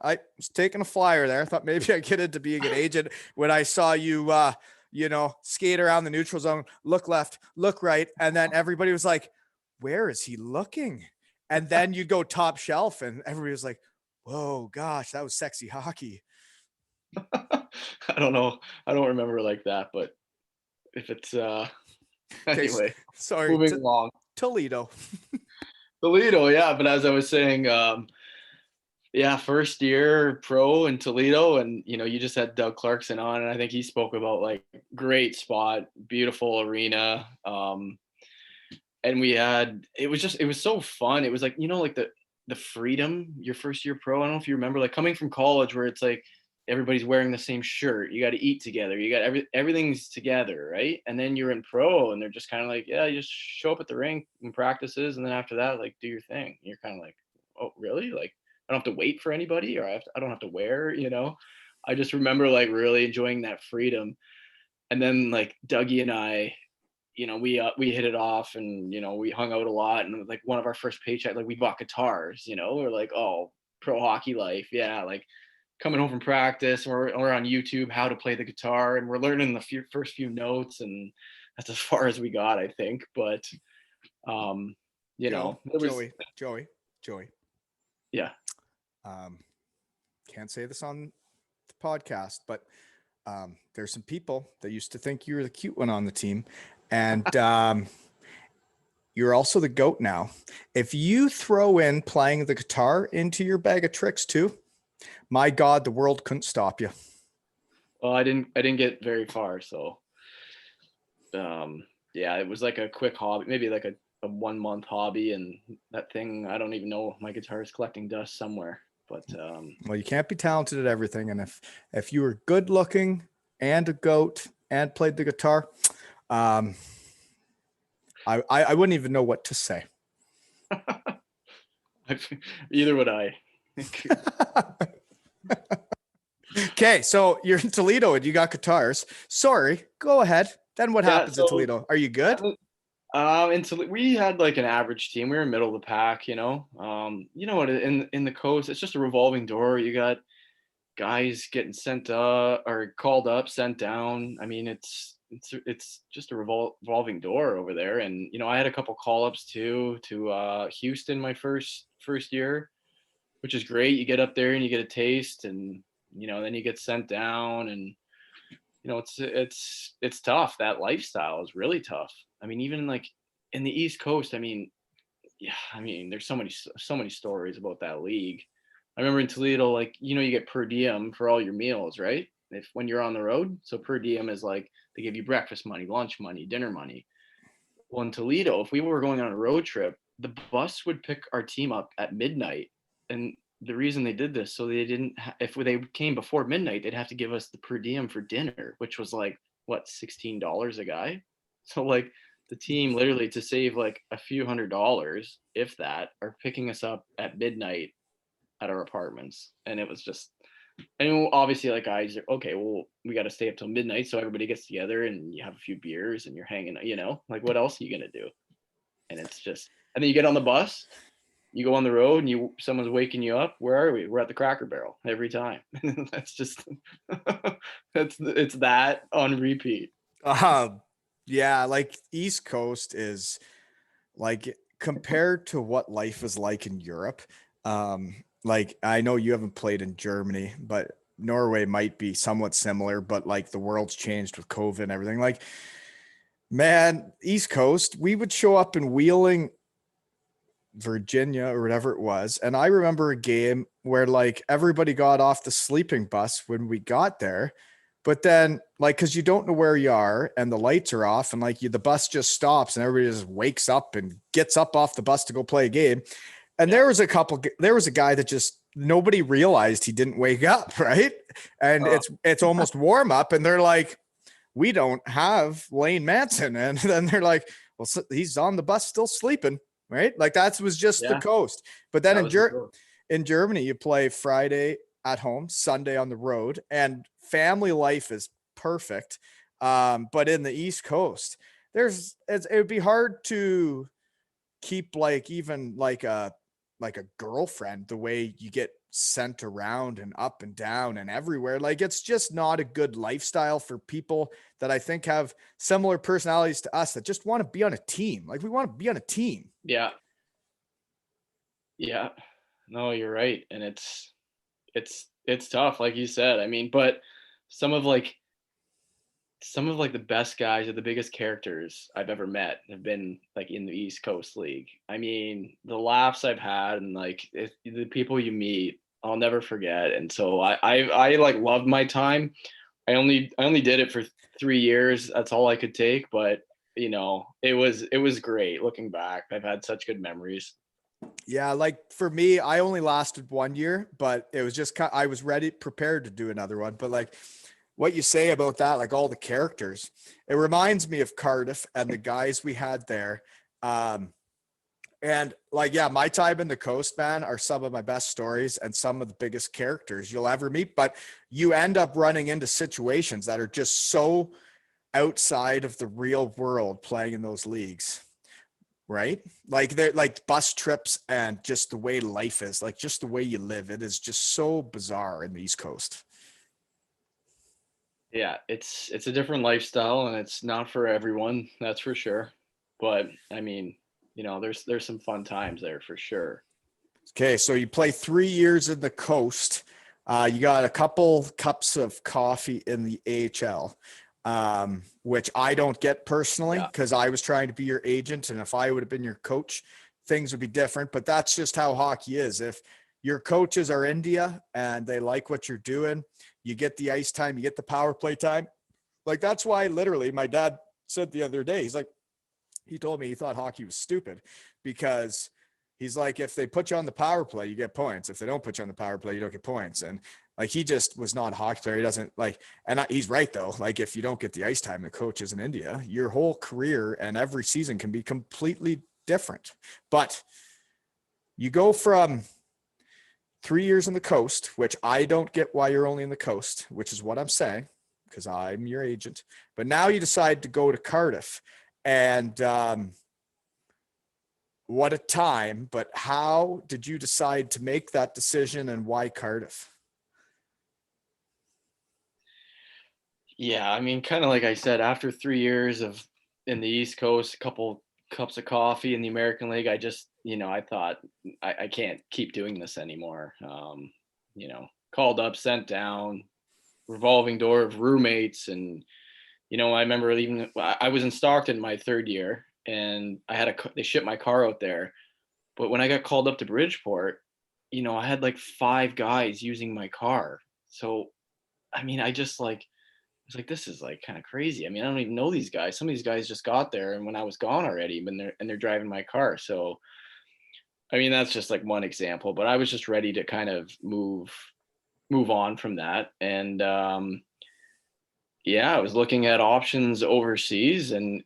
I was taking a flyer there. I thought maybe I'd get into being an agent when I saw you, skate around the neutral zone, look left, look right. And then everybody was like, where is he looking? And then you go top shelf and everybody was like, whoa, gosh, that was sexy hockey. I don't know. I don't remember like that, but if it's Okay. anyway, Sorry. moving along. Toledo. Toledo, yeah. But as I was saying, yeah, first year pro in Toledo, and you just had Doug Clarkson on, and I think he spoke about like great spot, beautiful arena, and it was so fun. It was like like the freedom your first year pro. I don't know if you remember, like coming from college where it's like everybody's wearing the same shirt, you got to eat together, you got everything's together, right? And then you're in pro, and they're just kind of like, yeah, you just show up at the rink and practices, and then after that, like, do your thing. You're kind of like, oh really? Like, I don't have to wait for anybody, or I don't have to wear. I just remember like really enjoying that freedom. And then like Dougie and I, we hit it off, and we hung out a lot, and like one of our first paycheck, like we bought guitars. We're like, oh, pro hockey life, yeah. Like coming home from practice, and we're on YouTube how to play the guitar, and we're learning the first few notes, and that's as far as we got, I think. But it was, Joey. yeah. Can't say this on the podcast, but there's some people that used to think you were the cute one on the team, and you're also the GOAT now. If you throw in playing the guitar into your bag of tricks too, my God, the world couldn't stop you. Well, I didn't get very far, so yeah, it was like a quick hobby, maybe like a 1 month hobby, and that thing, I don't even know, my guitar is collecting dust somewhere. But well, you can't be talented at everything, and if you were good looking and a GOAT and played the guitar, I wouldn't even know what to say. Either would I. Okay, so you're in Toledo and you got guitars. Sorry, go ahead. Then what happens in Toledo? Are you good? We had like an average team. We were middle of the pack. What, in the coast, it's just a revolving door. You got guys getting sent up or called up, sent down. I mean, it's just a revolving door over there. And I had a couple call ups too to Houston my first year, which is great. You get up there and you get a taste, and then you get sent down, and it's tough. That lifestyle is really tough. I mean, even like in the East Coast, I mean, yeah, I mean, there's so many stories about that league. I remember in Toledo, like, you get per diem for all your meals, right? If when you're on the road. So per diem is like they give you breakfast money, lunch money, dinner money. Well, in Toledo, if we were going on a road trip, the bus would pick our team up at midnight. And the reason they did this, so they didn't, if they came before midnight, they'd have to give us the per diem for dinner, which was like, what, $16 a guy? So, like, the team literally to save like a few $100s, if that, are picking us up at midnight at our apartments. And it was just, and obviously, like, guys are okay, well, we got to stay up till midnight, so everybody gets together and you have a few beers and you're hanging, like, what else are you gonna do? And it's just, and then you get on the bus, you go on the road, and someone's waking you up. Where are we? We're at the Cracker Barrel every time. That's just it's that on repeat. Yeah, like East Coast is like compared to what life is like in Europe. Like I know you haven't played in Germany, but Norway might be somewhat similar, but like the world's changed with COVID and everything. Like, man, East Coast, we would show up in Wheeling, Virginia or whatever it was. And I remember a game where like everybody got off the sleeping bus when we got there. But then like, cause you don't know where you are and the lights are off and like the bus just stops and everybody just wakes up and gets up off the bus to go play a game. And there was a guy that just nobody realized he didn't wake up. Right. And it's almost warm up and they're like, we don't have Lane Manson. And then they're like, well, he's on the bus still sleeping. Right. Like that was just the coast. But then in Germany, you play Friday at home, Sunday on the road, and family life is perfect. But in the East Coast, it would be hard to keep like even like a girlfriend the way you get sent around and up and down and everywhere. Like it's just not a good lifestyle for people that I think have similar personalities to us that just want to be on a team. Like we want to be on a team. Yeah. No, you're right. And it's tough, like you said. I mean, but some of like some of like the best guys or the biggest characters I've ever met have been like in the East Coast League. I mean, the laughs I've had and like the people you meet, I'll never forget. And so I like loved my time. I only did it for 3 years. That's all I could take, but it was great looking back. I've had such good memories. Yeah, like for me, I only lasted 1 year, but it was just I was prepared to do another one. But like what you say about that, like all the characters, it reminds me of Cardiff and the guys we had there. And like, yeah, my time in the coast, man, are some of my best stories and some of the biggest characters you'll ever meet. But you end up running into situations that are just so outside of the real world playing in those leagues, right? Like they're like bus trips and just the way life is, like just the way you live. It is just so bizarre in the East Coast. Yeah, it's a different lifestyle and it's not for everyone, that's for sure. But I mean, there's some fun times there for sure. Okay, so you play 3 years in the coast. You got a couple cups of coffee in the AHL, which I don't get personally Yeah. because I was trying to be your agent. And if I would have been your coach, things would be different. But that's just how hockey is. If your coaches are India and they like what you're doing, you get the ice time, you get the power play time. Like that's why literally my dad said the other day, he's like, he told me he thought hockey was stupid because he's like, if they put you on the power play, you get points. If they don't put you on the power play, you don't get points. And like, he just was not a hockey player. He doesn't like, and he's right though. Like if you don't get the ice time, the coaches in India, your whole career and every season can be completely different. But you go from 3 years in the coast, which I don't get why you're only in the coast, which is what I'm saying, because I'm your agent. But now you decide to go to Cardiff. And what a time. But how did you decide to make that decision and why Cardiff? Yeah, I mean, kind of like I said, after 3 years of in the East Coast, a couple cups of coffee in the American League, I just, I thought I can't keep doing this anymore. Called up, sent down, revolving door of roommates. And, I remember even I was in Stockton my third year and they shipped my car out there. But when I got called up to Bridgeport, I had like 5 guys using my car. So, I mean, I just like, was like, this is like kind of crazy. I mean, I don't even know these guys. Some of these guys just got there, and when I was gone already, but they're driving my car. So, I mean, that's just like one example. But I was just ready to kind of move on from that, and yeah, I was looking at options overseas, and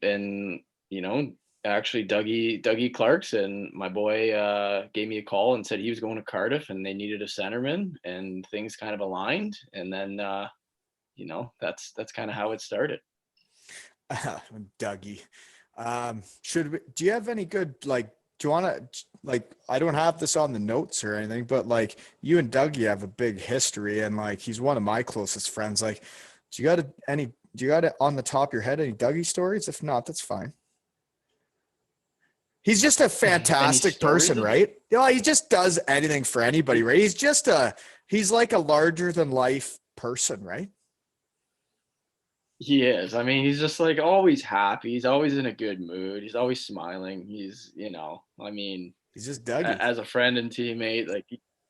actually Dougie Clarkson, my boy, gave me a call and said he was going to Cardiff and they needed a centerman, and things kind of aligned, and then that's kind of how it started. Dougie. Do you have any good, like, do you want to, like, I don't have this on the notes or anything, but like you and Dougie have a big history and like, he's one of my closest friends. Like, do you got it on the top of your head, any Dougie stories? If not, that's fine. He's just a fantastic person, right? He just does anything for anybody, right? He's like a larger than life person, right? He is. I mean, he's just like always happy. He's always in a good mood. He's always smiling. I mean, He's just Dougie. as a friend and teammate, like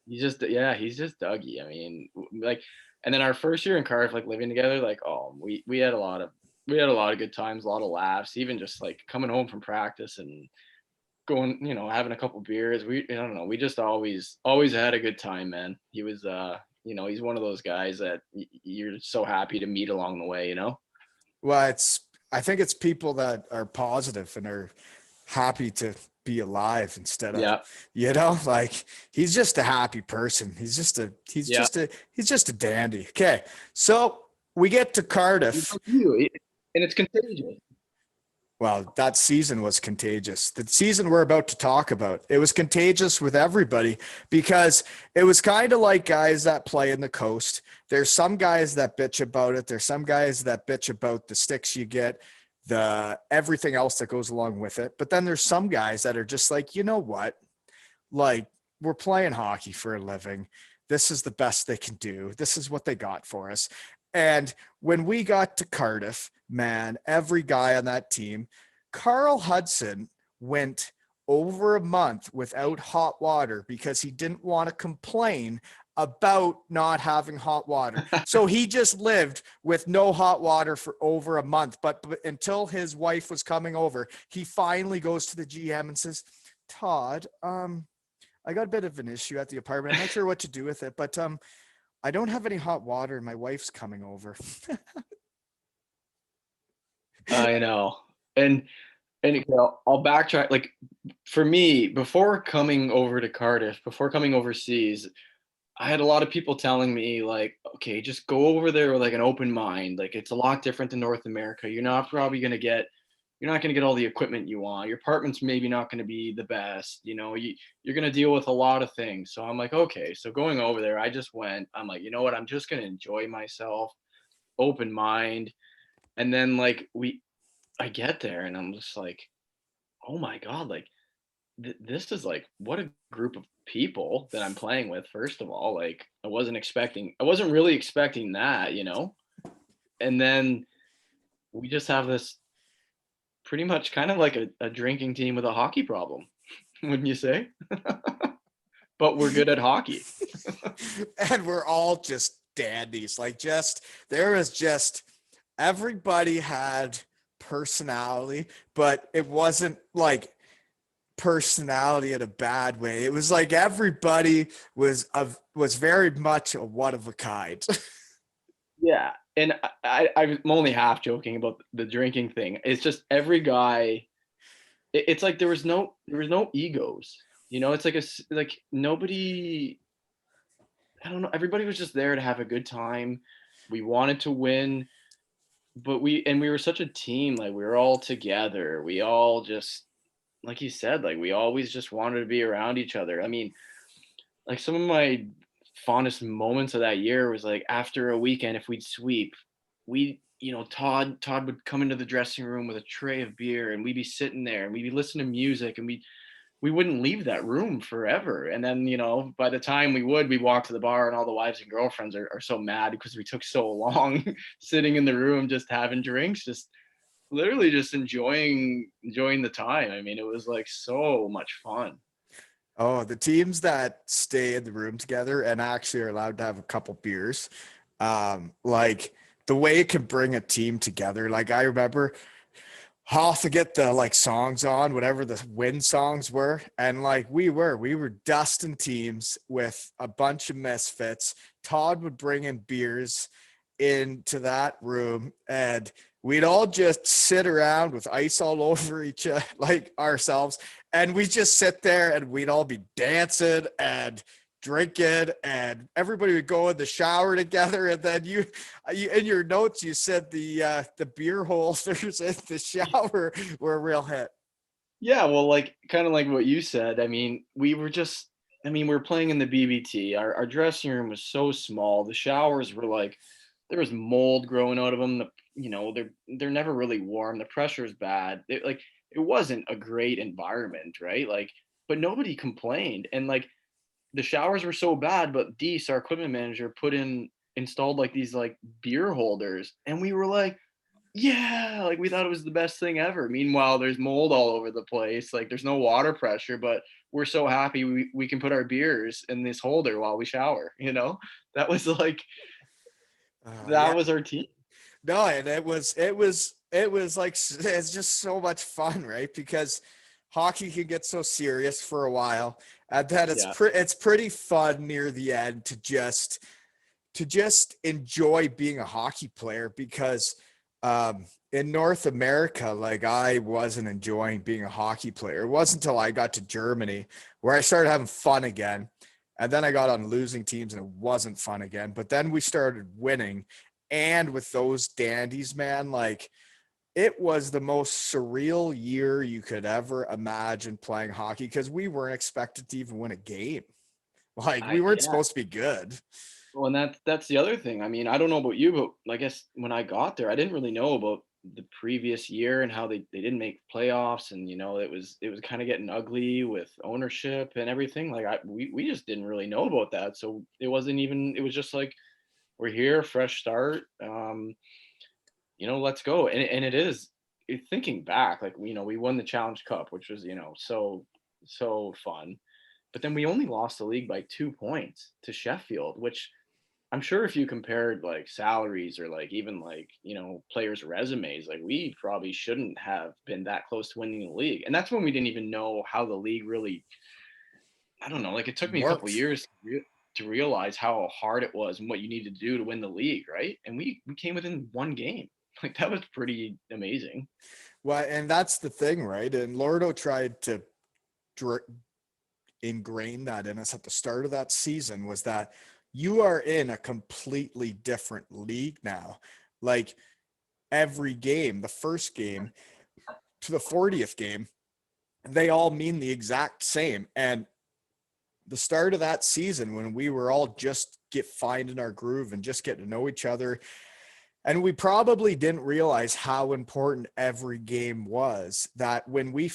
he's just Dougie. I mean, like, and then our first year in Cardiff, like living together, like, oh, we had a lot of good times, a lot of laughs, even just like coming home from practice and going, having a couple beers. I don't know, we just always had a good time, man. He was, he's one of those guys that you're so happy to meet along the way. Well, I think it's people that are positive and are happy to be alive instead of, Yeah. like he's just a happy person. Yeah. He's just a dandy. Okay. So we get to Cardiff. And it's contagious. Well, that season was contagious. The season we're about to talk about, it was contagious with everybody because it was kind of like guys that play in the coast. There's some guys that bitch about it. There's some guys that bitch about the sticks you get, the everything else that goes along with it. But then there's some guys that are just like, you know what? Like, we're playing hockey for a living. This is the best they can do. This is what they got for us. And when we got to Cardiff, man, every guy on that team, Carl Hudson went over a month without hot water because he didn't want to complain about not having hot water. So he just lived with no hot water for over a month. But until his wife was coming over, he finally goes to the GM and says, Todd, I got a bit of an issue at the apartment. I'm not sure what to do with it, but I don't have any hot water and my wife's coming over. I know. And I'll backtrack. Like for me, before coming over to Cardiff, before coming overseas, I had a lot of people telling me like, okay, just go over there with like an open mind. Like it's a lot different than North America. You're not going to get all the equipment you want. Your apartment's maybe not going to be the best. You're going to deal with a lot of things. So I'm like, okay. So going over there, I'm like, you know what? I'm just going to enjoy myself, open mind. And then I get there and I'm just like, oh my God, like this is like, what a group of people that I'm playing with. First of all, like I wasn't really expecting that. And then we just have this pretty much kind of like a drinking team with a hockey problem, wouldn't you say? But we're good at hockey. And we're all just dandies. Like there was just everybody had personality, but it wasn't like personality in a bad way. It was like everybody was very much a one of a kind. Yeah. And I'm only half joking about the drinking thing. It's just every guy, it's like there was no egos. It's like nobody, I don't know, everybody was just there to have a good time. We wanted to win, but we were such a team. Like we were all together. We all just, like you said, like we always just wanted to be around each other. I mean, like some of my fondest moments of that year was like after a weekend, if we'd sweep, Todd would come into the dressing room with a tray of beer and we'd be sitting there and we'd be listening to music and we wouldn't leave that room forever. And then, by the time we'd walk to the bar and all the wives and girlfriends are so mad because we took so long sitting in the room, just having drinks, just literally just enjoying the time. I mean, it was like so much fun. Oh, the teams that stay in the room together and actually are allowed to have a couple beers, like the way it can bring a team together. Like I remember Hoth to get the like songs on, whatever the win songs were. And like we were dusting teams with a bunch of misfits. Todd would bring in beers into that room and we'd all just sit around with ice all over each other, like ourselves. And we just sit there and we'd all be dancing and drinking and everybody would go in the shower together. And then you in your notes, you said the beer holders in the shower were a real hit. Yeah, well, like kind of like what you said. I mean, we were playing in the BBT. Our dressing room was so small. The showers were like there was mold growing out of them. They're never really warm. The pressure is bad. It wasn't a great environment, right? Like, but nobody complained. And like the showers were so bad, but Deese, our equipment manager, installed like these like beer holders, and we were like, yeah, like we thought it was the best thing ever. Meanwhile, there's mold all over the place. Like there's no water pressure, but we're so happy we can put our beers in this holder while we shower. That was like that Yeah, was our team. no, and it was like it's just so much fun, right? Because hockey can get so serious for a while, and then Yeah. it's pretty fun near the end to just enjoy being a hockey player because in North America, like I wasn't enjoying being a hockey player. It wasn't until I got to Germany where I started having fun again. And then I got on losing teams and it wasn't fun again. But then we started winning. And with those dandies, man, like it was the most surreal year you could ever imagine playing hockey because we weren't expected to even win a game. Like we weren't Yeah. supposed to be good. Well, and that's the other thing. I mean, I don't know about you, but I guess when I got there, I didn't really know about the previous year and how they didn't make playoffs, and it was kind of getting ugly with ownership and everything. Like we just didn't really know about that, so it wasn't even. It was just like we're here, fresh start. Let's go. And it is, thinking back, like, we won the Challenge Cup, which was, so fun. But then we only lost the league by 2 points to Sheffield, which I'm sure if you compared like salaries or like even like, players' resumes, like we probably shouldn't have been that close to winning the league. And that's when we didn't even know how the league really, I don't know, like it took me a couple Works. years to realize how hard it was and what you need to do to win the league, right? And we came within one game. Like that was pretty amazing. Well, and that's the thing, right? And Lordo tried to ingrain that in us at the start of that season, was that you are in a completely different league now. Like every game, the first game to the 40th game, they all mean the exact same. And the start of that season, when we were all just finding our groove and just getting to know each other, and we probably didn't realize how important every game was, that when we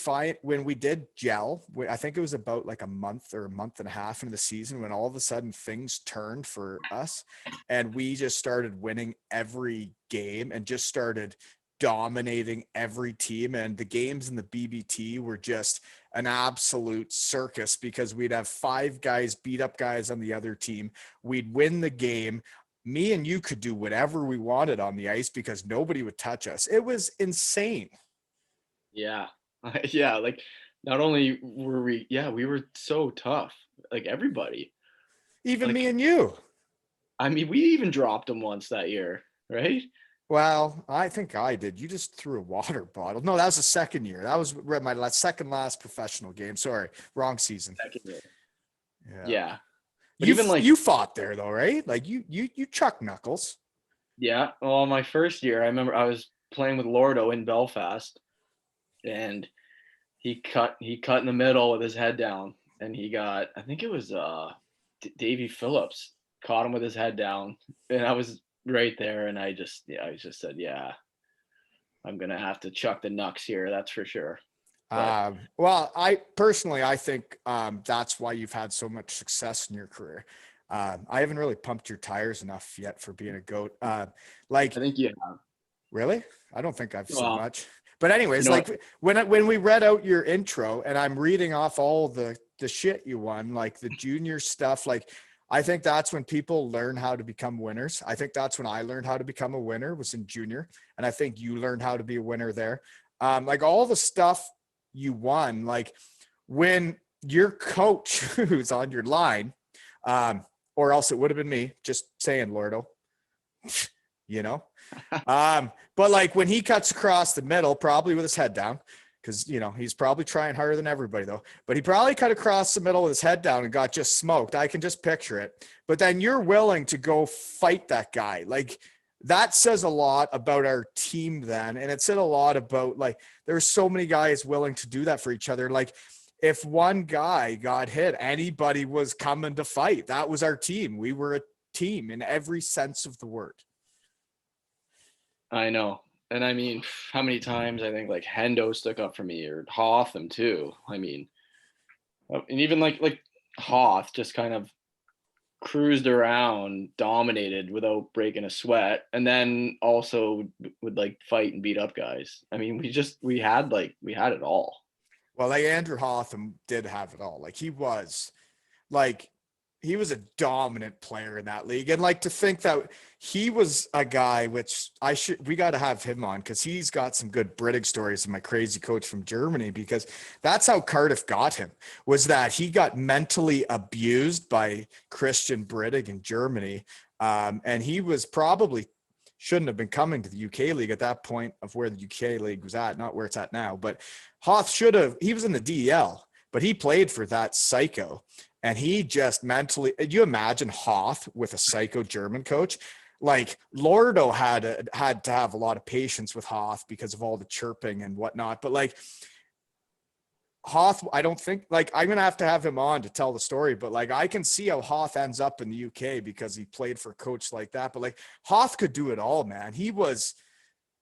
did gel, I think it was about like a month or a month and a half into the season when all of a sudden things turned for us and we just started winning every game and just started dominating every team. And the games in the BBT were just an absolute circus because we'd have 5 guys beat up guys on the other team. We'd win the game. Me and you could do whatever we wanted on the ice because nobody would touch us. It was insane. Yeah. Yeah. Like not only were we were so tough, like everybody. Even me Like, and you. I mean, we even dropped them once that year, right? Well, I think I did. You just threw a water bottle. No, that was the second year. That was my second last professional game. Sorry, wrong season. Second year. Yeah. Yeah. But You even like, you fought there though, right? Like you chuck knuckles. yeah, well, my first year, I remember I was playing with Lordo in Belfast, and he cut in the middle with his head down, and he got, I think it was Davy Phillips caught him with his head down, and I was right there, and I just said, yeah, I'm gonna have to chuck the knucks here, that's for sure. But Well, I personally, I think that's why you've had so much success in your career. I haven't really pumped your tires enough yet for being a goat. Like, I think, yeah, really? I don't think I've said well, much. But anyways, what? like when we read out your intro and I'm reading off all the shit you won, like the junior stuff, like I think that's when people learn how to become winners. I think that's when I learned how to become a winner, was in junior, and I think you learned how to be a winner there. Like all the stuff you won, like when your coach who's on your line, or else it would have been me, just saying, Lordo, you know. But like when he cuts across the middle, probably with his head down, because he's probably trying harder than everybody though, but he probably cut across the middle with his head down and got just smoked. I can just picture it. But then you're willing to go fight that guy. Like that says a lot about our team then. And it said a lot about, like, there's so many guys willing to do that for each other. Like if one guy got hit, anybody was coming to fight. That was our team. We were a team in every sense of the word. I know. And I mean, how many times I think like Hendo stuck up for me, or Hotham too. I mean, and even like Hoth just kind of cruised around, dominated without breaking a sweat, and then also would like fight and beat up guys. I mean, we had it all. Well, like Andrew Hotham did have it all. Like he was a dominant player in that league. And like to think that he was a guy, which we got to have him on because he's got some good British stories of my crazy coach from Germany, because that's how Cardiff got him, was that he got mentally abused by Christian Brittig in Germany. And he was probably shouldn't have been coming to the UK league at that point of where the UK league was at, not where it's at now. But Hoth he was in the DL, but he played for that psycho. And he just mentally, you imagine Hoth with a psycho German coach? Like Lordo had to have a lot of patience with Hoth because of all the chirping and whatnot. But like Hoth, I don't think, like, I'm going to have him on to tell the story, but like, I can see how Hoth ends up in the UK because he played for a coach like that. But like Hoth could do it all, man. He was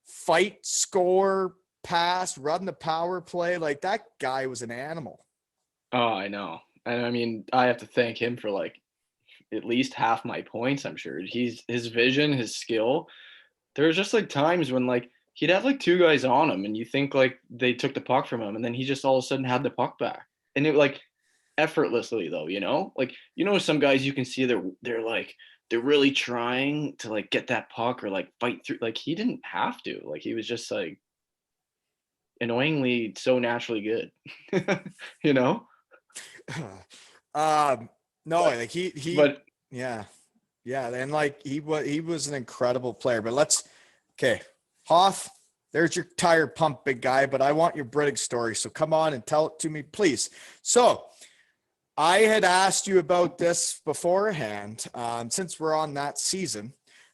fight, score, pass, run the power play. Like that guy was an animal. Oh, I know. And I mean, I have to thank him for like at least half my points, I'm sure. His vision, his skill. There's just like times when like he'd have like two guys on him and you think like they took the puck from him and then he just all of a sudden had the puck back. And it like effortlessly though, like some guys you can see they're like they're really trying to like get that puck or like fight through. Like he didn't have to. Like he was just like annoyingly so naturally good. you know? No, But, like he but yeah. Yeah, and like he was an incredible player. But okay, Hoth, there's your tire pump, big guy. But I want your British story, so come on and tell it to me, please. So I had asked you about this beforehand, since we're on that season,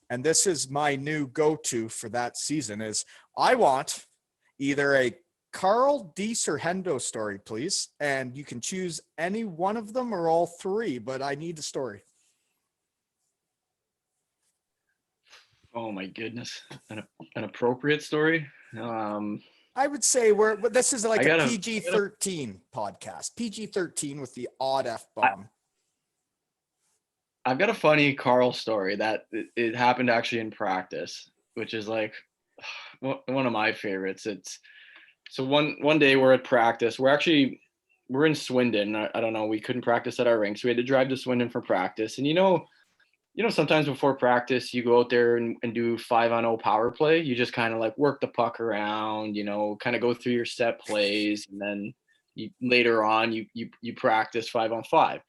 and this is my new go-to for that season. Is I want either a Carl Deese or Hendo story, please, and you can choose any one of them or all three. But I need the story. oh my goodness, an appropriate story. I would say this is like I a gotta, PG-13 podcast, PG-13 with the odd F-bomb. I've got a funny Carl story that it happened actually in practice, which is like one of my favorites. It's so one day we're at practice. We're in Swindon. I don't know. We couldn't practice at our rink, so we had to drive to Swindon for practice. And sometimes before practice, you go out there and do 5-on-0 power play. You just kind of like work the puck around, kind of go through your set plays, and then later on you practice 5-on-5.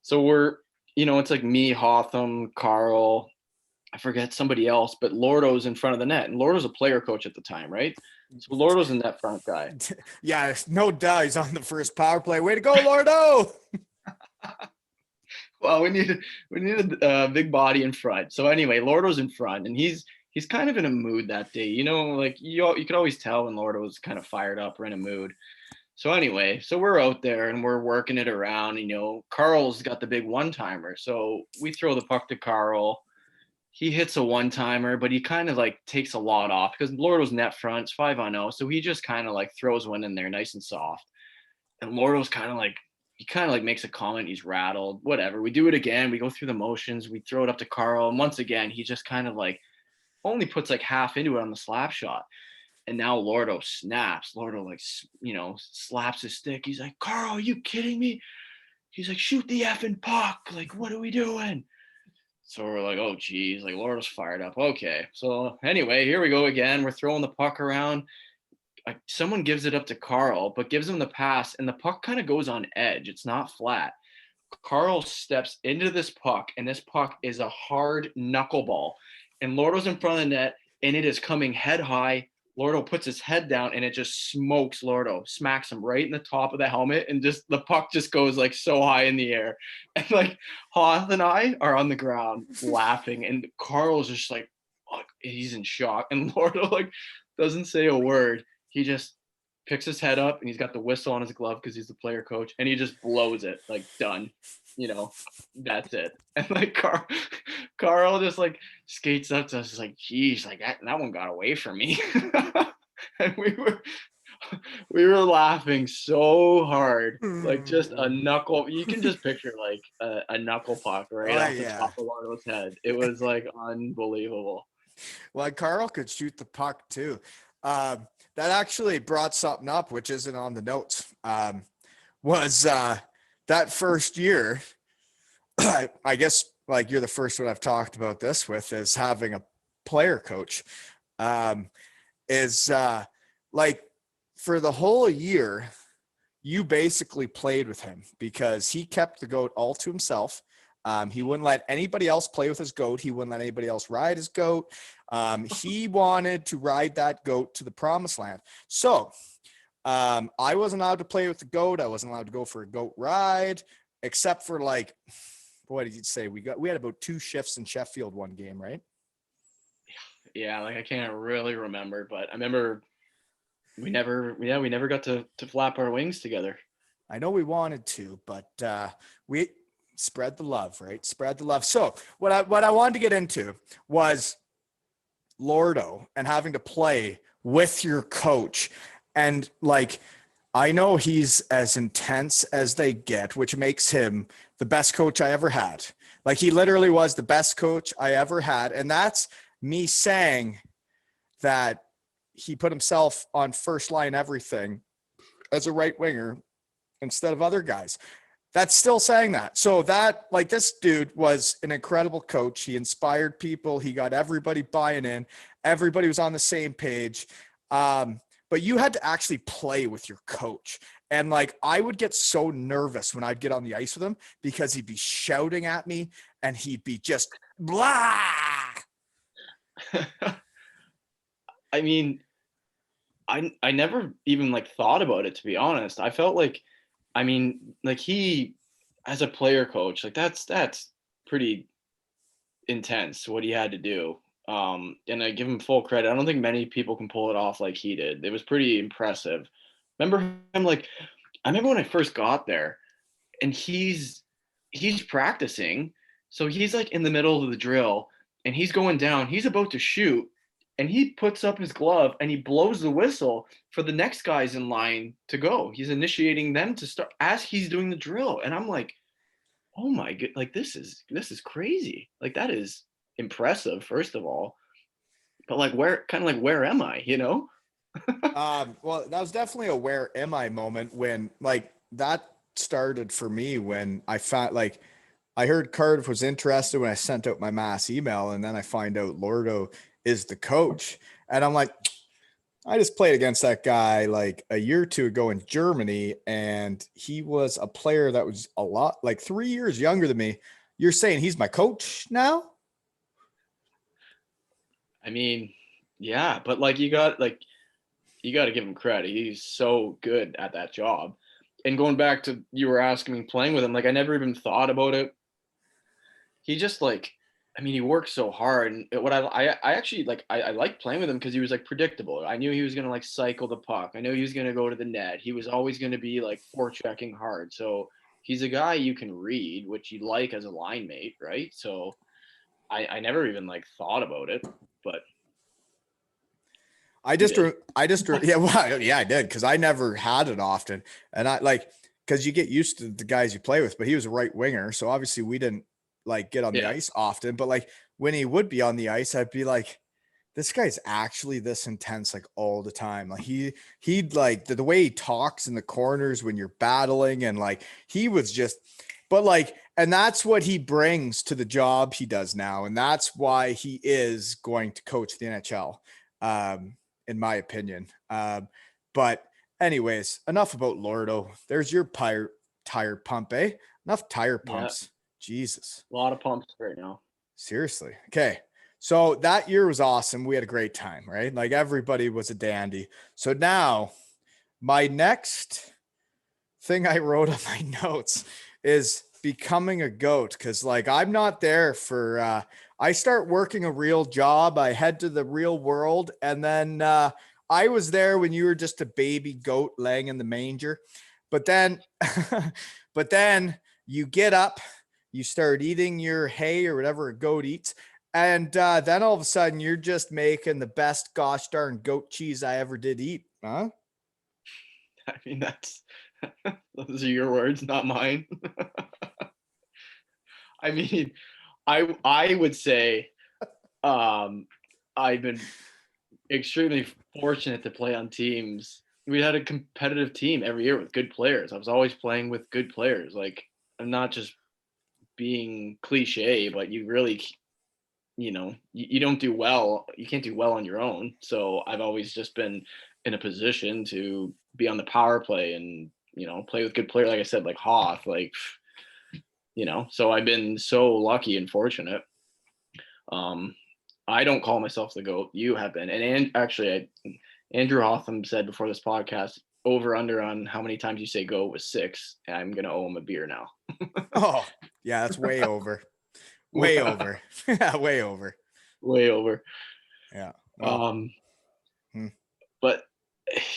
So it's like me, Hotham, Carl, I forget somebody else, but Lordo's in front of the net, and Lordo's a player coach at the time, right? So Lordo's a net front guy. Yeah, no doubt he's on the first power play. Way to go, Lordo! Well, we needed a big body in front. So anyway, Lordo's in front, and he's kind of in a mood that day. Like you could always tell when Lordo was kind of fired up or in a mood. So anyway, so we're out there and we're working it around. Carl's got the big one-timer, so we throw the puck to Carl. He hits a one-timer, but he kind of like takes a lot off because Lordo's net front, it's 5-on-0, so he just kind of like throws one in there nice and soft. And Lordo's kind of like makes a comment. He's rattled, whatever. We do it again. We go through the motions. We throw it up to Carl. And once again, he just kind of like only puts like half into it on the slap shot. And now Lordo snaps. Lordo like, slaps his stick. He's like, Carl, are you kidding me? He's like, shoot the effing puck. Like, what are we doing? So we're like, oh, geez. Like, Lordo's fired up. Okay. So anyway, here we go again. We're throwing the puck around. Someone gives it up to Carl, but gives him the pass, and the puck kind of goes on edge. It's not flat. Carl steps into this puck, and this puck is a hard knuckleball. And Lordo's in front of the net, and it is coming head high. Lordo puts his head down, and it just smokes Lordo, smacks him right in the top of the helmet, and just the puck just goes like so high in the air. And like Hoth and I are on the ground laughing, and Carl's just like, oh, he's in shock, and Lordo like doesn't say a word. He just picks his head up and he's got the whistle on his glove because he's the player coach, and he just blows it like done. That's it. And like Carl just like skates up to us like, geez, like that one got away from me. And we were laughing so hard, like just a knuckle. You can just picture like a knuckle puck right off the top of Lordo's head. It was like unbelievable. Well, Carl could shoot the puck too. That actually brought something up, which isn't on the notes, was that first year, I guess like you're the first one I've talked about this with, is having a player coach, like for the whole year, you basically played with him because he kept the GOAT all to himself. He wouldn't let anybody else play with his GOAT. He wouldn't let anybody else ride his GOAT. He wanted to ride that GOAT to the promised land. So I wasn't allowed to play with the GOAT. I wasn't allowed to go for a GOAT ride, except for like, what did you say? We had about 2 shifts in Sheffield one game, right? Yeah, like I can't really remember, but I remember we never got to flap our wings together. I know we wanted to, but we spread the love, right? Spread the love. So what I wanted to get into was Lordo and having to play with your coach. And like, I know he's as intense as they get, which makes him the best coach I ever had. Like he literally was the best coach I ever had. And that's me saying that he put himself on first line everything as a right winger instead of other guys. That's still saying that. So that, like, this dude was an incredible coach. He inspired people. He got everybody buying in. Everybody was on the same page. But you had to actually play with your coach. And like, I would get so nervous when I'd get on the ice with him because he'd be shouting at me and he'd be just blah. I mean, I never even like thought about it, to be honest. I felt like, I mean, like he as a player coach, like that's pretty intense what he had to do. And I give him full credit. I don't think many people can pull it off like he did. It was pretty impressive. Remember him like I remember when I first got there and he's practicing. So he's like in the middle of the drill and he's going down. He's about to shoot and he puts up his glove and he blows the whistle for the next guys in line to go. He's initiating them to start as he's doing the drill. And I'm like, oh my god, like this is crazy. Like that is impressive, first of all. But like where am I, you know? Well, that was definitely a where am I moment when like that started for me when I found like I heard Cardiff was interested when I sent out my mass email, and then I find out Lordo is the coach. And I'm like, I just played against that guy like a year or two ago in Germany, and he was a player that was a lot like 3 years younger than me. You're saying he's my coach now? I mean, yeah, but like you got to give him credit. He's so good at that job. And going back to you were asking me playing with him, like I never even thought about it. He just like I mean, he worked so hard, and what I actually like I liked playing with him because he was like predictable. I knew he was gonna like cycle the puck. I knew he was gonna go to the net. He was always gonna be like forechecking hard. So he's a guy you can read, which you like as a line mate, right? So I never even like thought about it, but you did. Yeah, well, yeah, I did because I never had it often, and I like because you get used to the guys you play with. But he was a right winger, so obviously we didn't like get on the Yeah. ice often. But like when he would be on the ice, I'd be like, this guy's actually this intense like all the time. Like he'd like the way he talks in the corners when you're battling, and like he was just, but like, and that's what he brings to the job he does now, and that's why he is going to coach the NHL. Um, in my opinion. But anyways, enough about Lordo. There's your tire pump, eh? Enough tire Yeah. pumps. Jesus. A lot of pumps right now. Seriously. Okay. So that year was awesome. We had a great time, right? Like everybody was a dandy. So now my next thing I wrote on my notes is becoming a goat because like I'm not there for I start working a real job, I head to the real world, and then I was there when you were just a baby goat laying in the manger. But then but then you get up, you start eating your hay or whatever a goat eats, and then all of a sudden you're just making the best gosh darn goat cheese I ever did eat, huh? I mean, that's those are your words, not mine. I mean, I would say um, I've been extremely fortunate to play on teams. We had a competitive team every year with good players. I was always playing with good players. Like I'm not just being cliche, but you really, you don't do well. You can't do well on your own. So I've always just been in a position to be on the power play and play with good players. Like I said, like Hoth, like So I've been so lucky and fortunate. Um, I don't call myself the GOAT. You have been. And actually, Andrew Hotham said before this podcast, over under on how many times you say GOAT was 6. And I'm going to owe him a beer now. Oh, yeah, that's way over. Way over. Yeah, way over. Way over. Yeah. Well, Um, hmm. but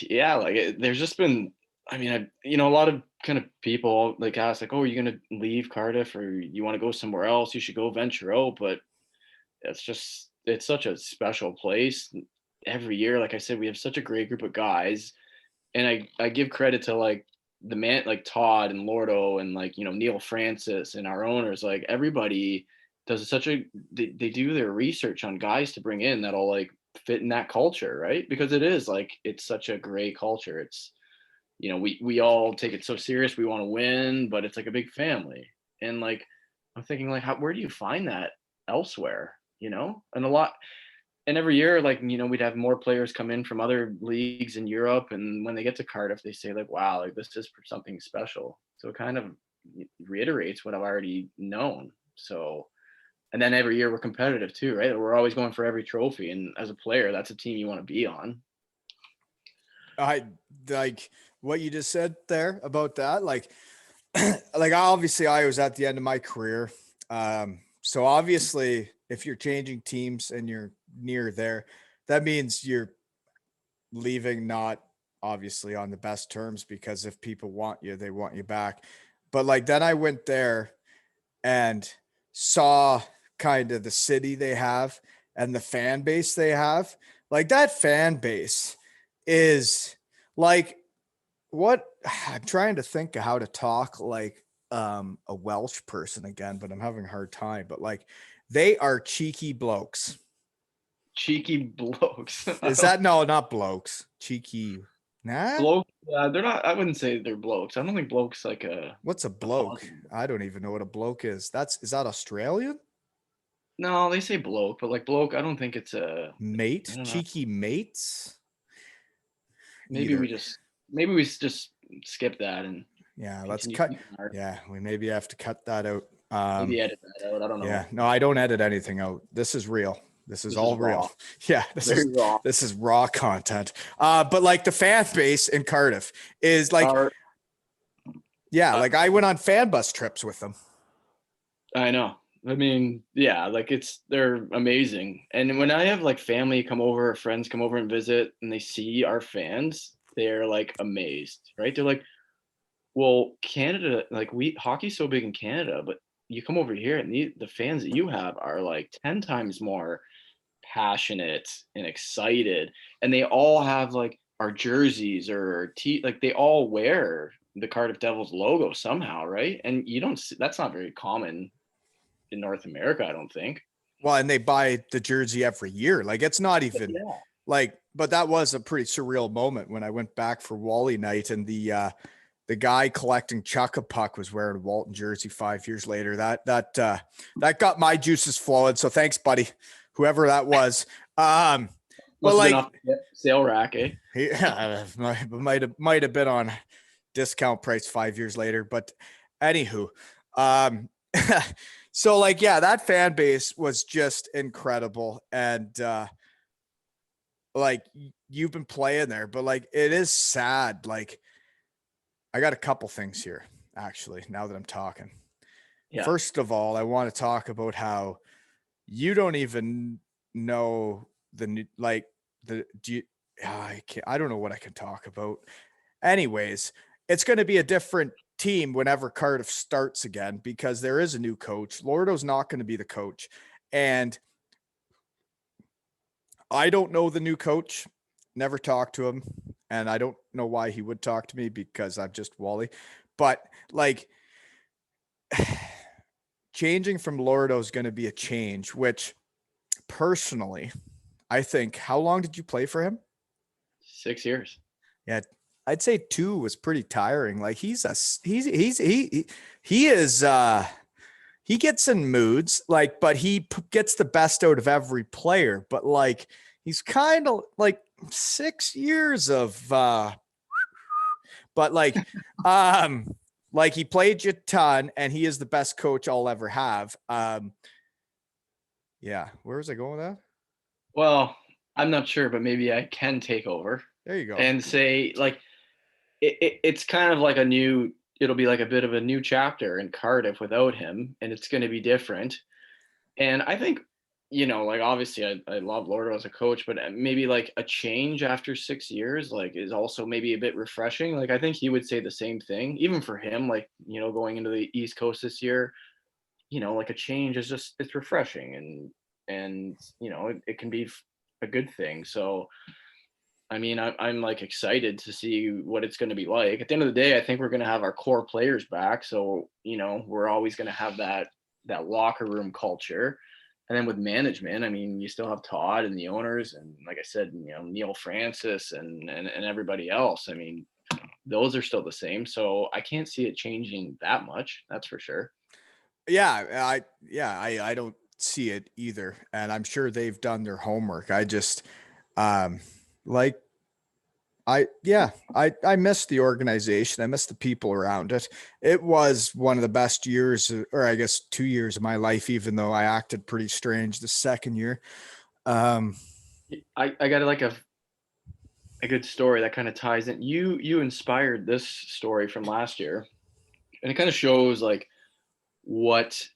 yeah, like there's just been, I mean, a lot of kind of people like ask like, oh, are you going to leave Cardiff or you want to go somewhere else? You should go venture out. But it's such a special place every year. Like I said, we have such a great group of guys. And I give credit to like the man, like Todd and Lordo and like, Neil Francis and our owners, like everybody does they do their research on guys to bring in that'll like fit in that culture, right? Because it's such a great culture. It's, we all take it so serious. We want to win, but it's like a big family. And like, I'm thinking like, where do you find that elsewhere? And every year, like, we'd have more players come in from other leagues in Europe. And when they get to Cardiff, they say like, wow, like this is something special. So it kind of reiterates what I've already known. So, and then every year we're competitive too, right? We're always going for every trophy. And as a player, that's a team you want to be on. I like what you just said there about that. Like, like obviously I was at the end of my career. So obviously if you're changing teams and you're near there, that means you're leaving not obviously on the best terms, because if people want you, they want you back. But like then I went there and saw kind of the city they have and the fan base they have. Like that fan base is like what I'm trying to think of how to talk like a Welsh person again, but I'm having a hard time. But like they are cheeky blokes. Cheeky blokes. Is that no, not blokes. Cheeky. Nah. Blokes? They're not. I wouldn't say they're blokes. I don't think blokes like What's a a bloke? positive. I don't even know what a bloke is. Is that Australian? No, they say bloke, but like bloke, I don't think it's a. I Mate, don't know. cheeky mates. Maybe we Either. just maybe we just skip that and Yeah, let's continue cut. speaking our. Yeah, we maybe have to cut that out. Maybe edit that out. I don't Yeah, know. no, I don't edit anything out. This is real. This is This is all real. raw. Yeah, Very raw. this is raw content. But like the fan base in Cardiff is like, Our, yeah, uh, like I went on fan bus trips with them. I know. I mean, yeah, like they're amazing. And when I have like family come over or friends come over and visit and they see our fans, they're like amazed, right? They're like, well, Canada, like hockey's so big in Canada, but you come over here and the fans that you have are like 10 times more passionate and excited. And they all have like our jerseys or like they all wear the Cardiff Devils logo somehow, right? And you don't see, that's not very common in North America, I don't think. Well, and they buy the jersey every year. Like it's not even Yeah. like, but that was a pretty surreal moment when I went back for Wally Night and the guy collecting Chuck-a-Puck was wearing a Walton jersey 5 years later. That got my juices flowing. So thanks, buddy, whoever that was. But Must have been like, off the sale rack, eh? he might have been on discount price 5 years later. But anywho, so like, yeah, that fan base was just incredible. And like you've been playing there, but like it is sad. Like I got a couple things here, actually, now that I'm talking. Yeah. First of all, I want to talk about how you don't even know like the do you, I don't know what I can talk about. Anyways, it's going to be a different team whenever Cardiff starts again because there is a new coach. Lordo's not going to be the coach. And I don't know the new coach, never talked to him. And I don't know why he would talk to me because I'm just Wally. But like changing from Lordo is going to be a change, which personally, I think, how long did you play for him? 6 years. Yeah, I'd say 2 was pretty tiring. Like he is he gets in moods like, but he gets the best out of every player. But like he's kind of like 6 years of but like he played you a ton and he is the best coach I'll ever have. Yeah, where was I going with that? Well, I'm not sure, but maybe I can take over There you go. and say like it's kind of like it'll be like a bit of a new chapter in Cardiff without him, and it's going to be different. And I think, like obviously I love Lordo as a coach, but maybe like a change after 6 years, like is also maybe a bit refreshing. Like I think he would say the same thing, even for him, like, going into the East Coast this year, like a change is it's refreshing and it can be a good thing. So I mean, I'm like excited to see what it's going to be like. At the end of the day, I think we're going to have our core players back. So, we're always going to have that locker room culture. And then with management, I mean, you still have Todd and the owners, and like I said, Neil Francis and everybody else. I mean, those are still the same. So I can't see it changing that much. That's for sure. Yeah, I don't see it either, and I'm sure they've done their homework. I just like I miss the organization. I miss the people around it. It was one of the best years, or I guess 2 years of my life, even though I acted pretty strange the second year. I got like a good story that kind of ties in. You inspired this story from last year, and it kind of shows like what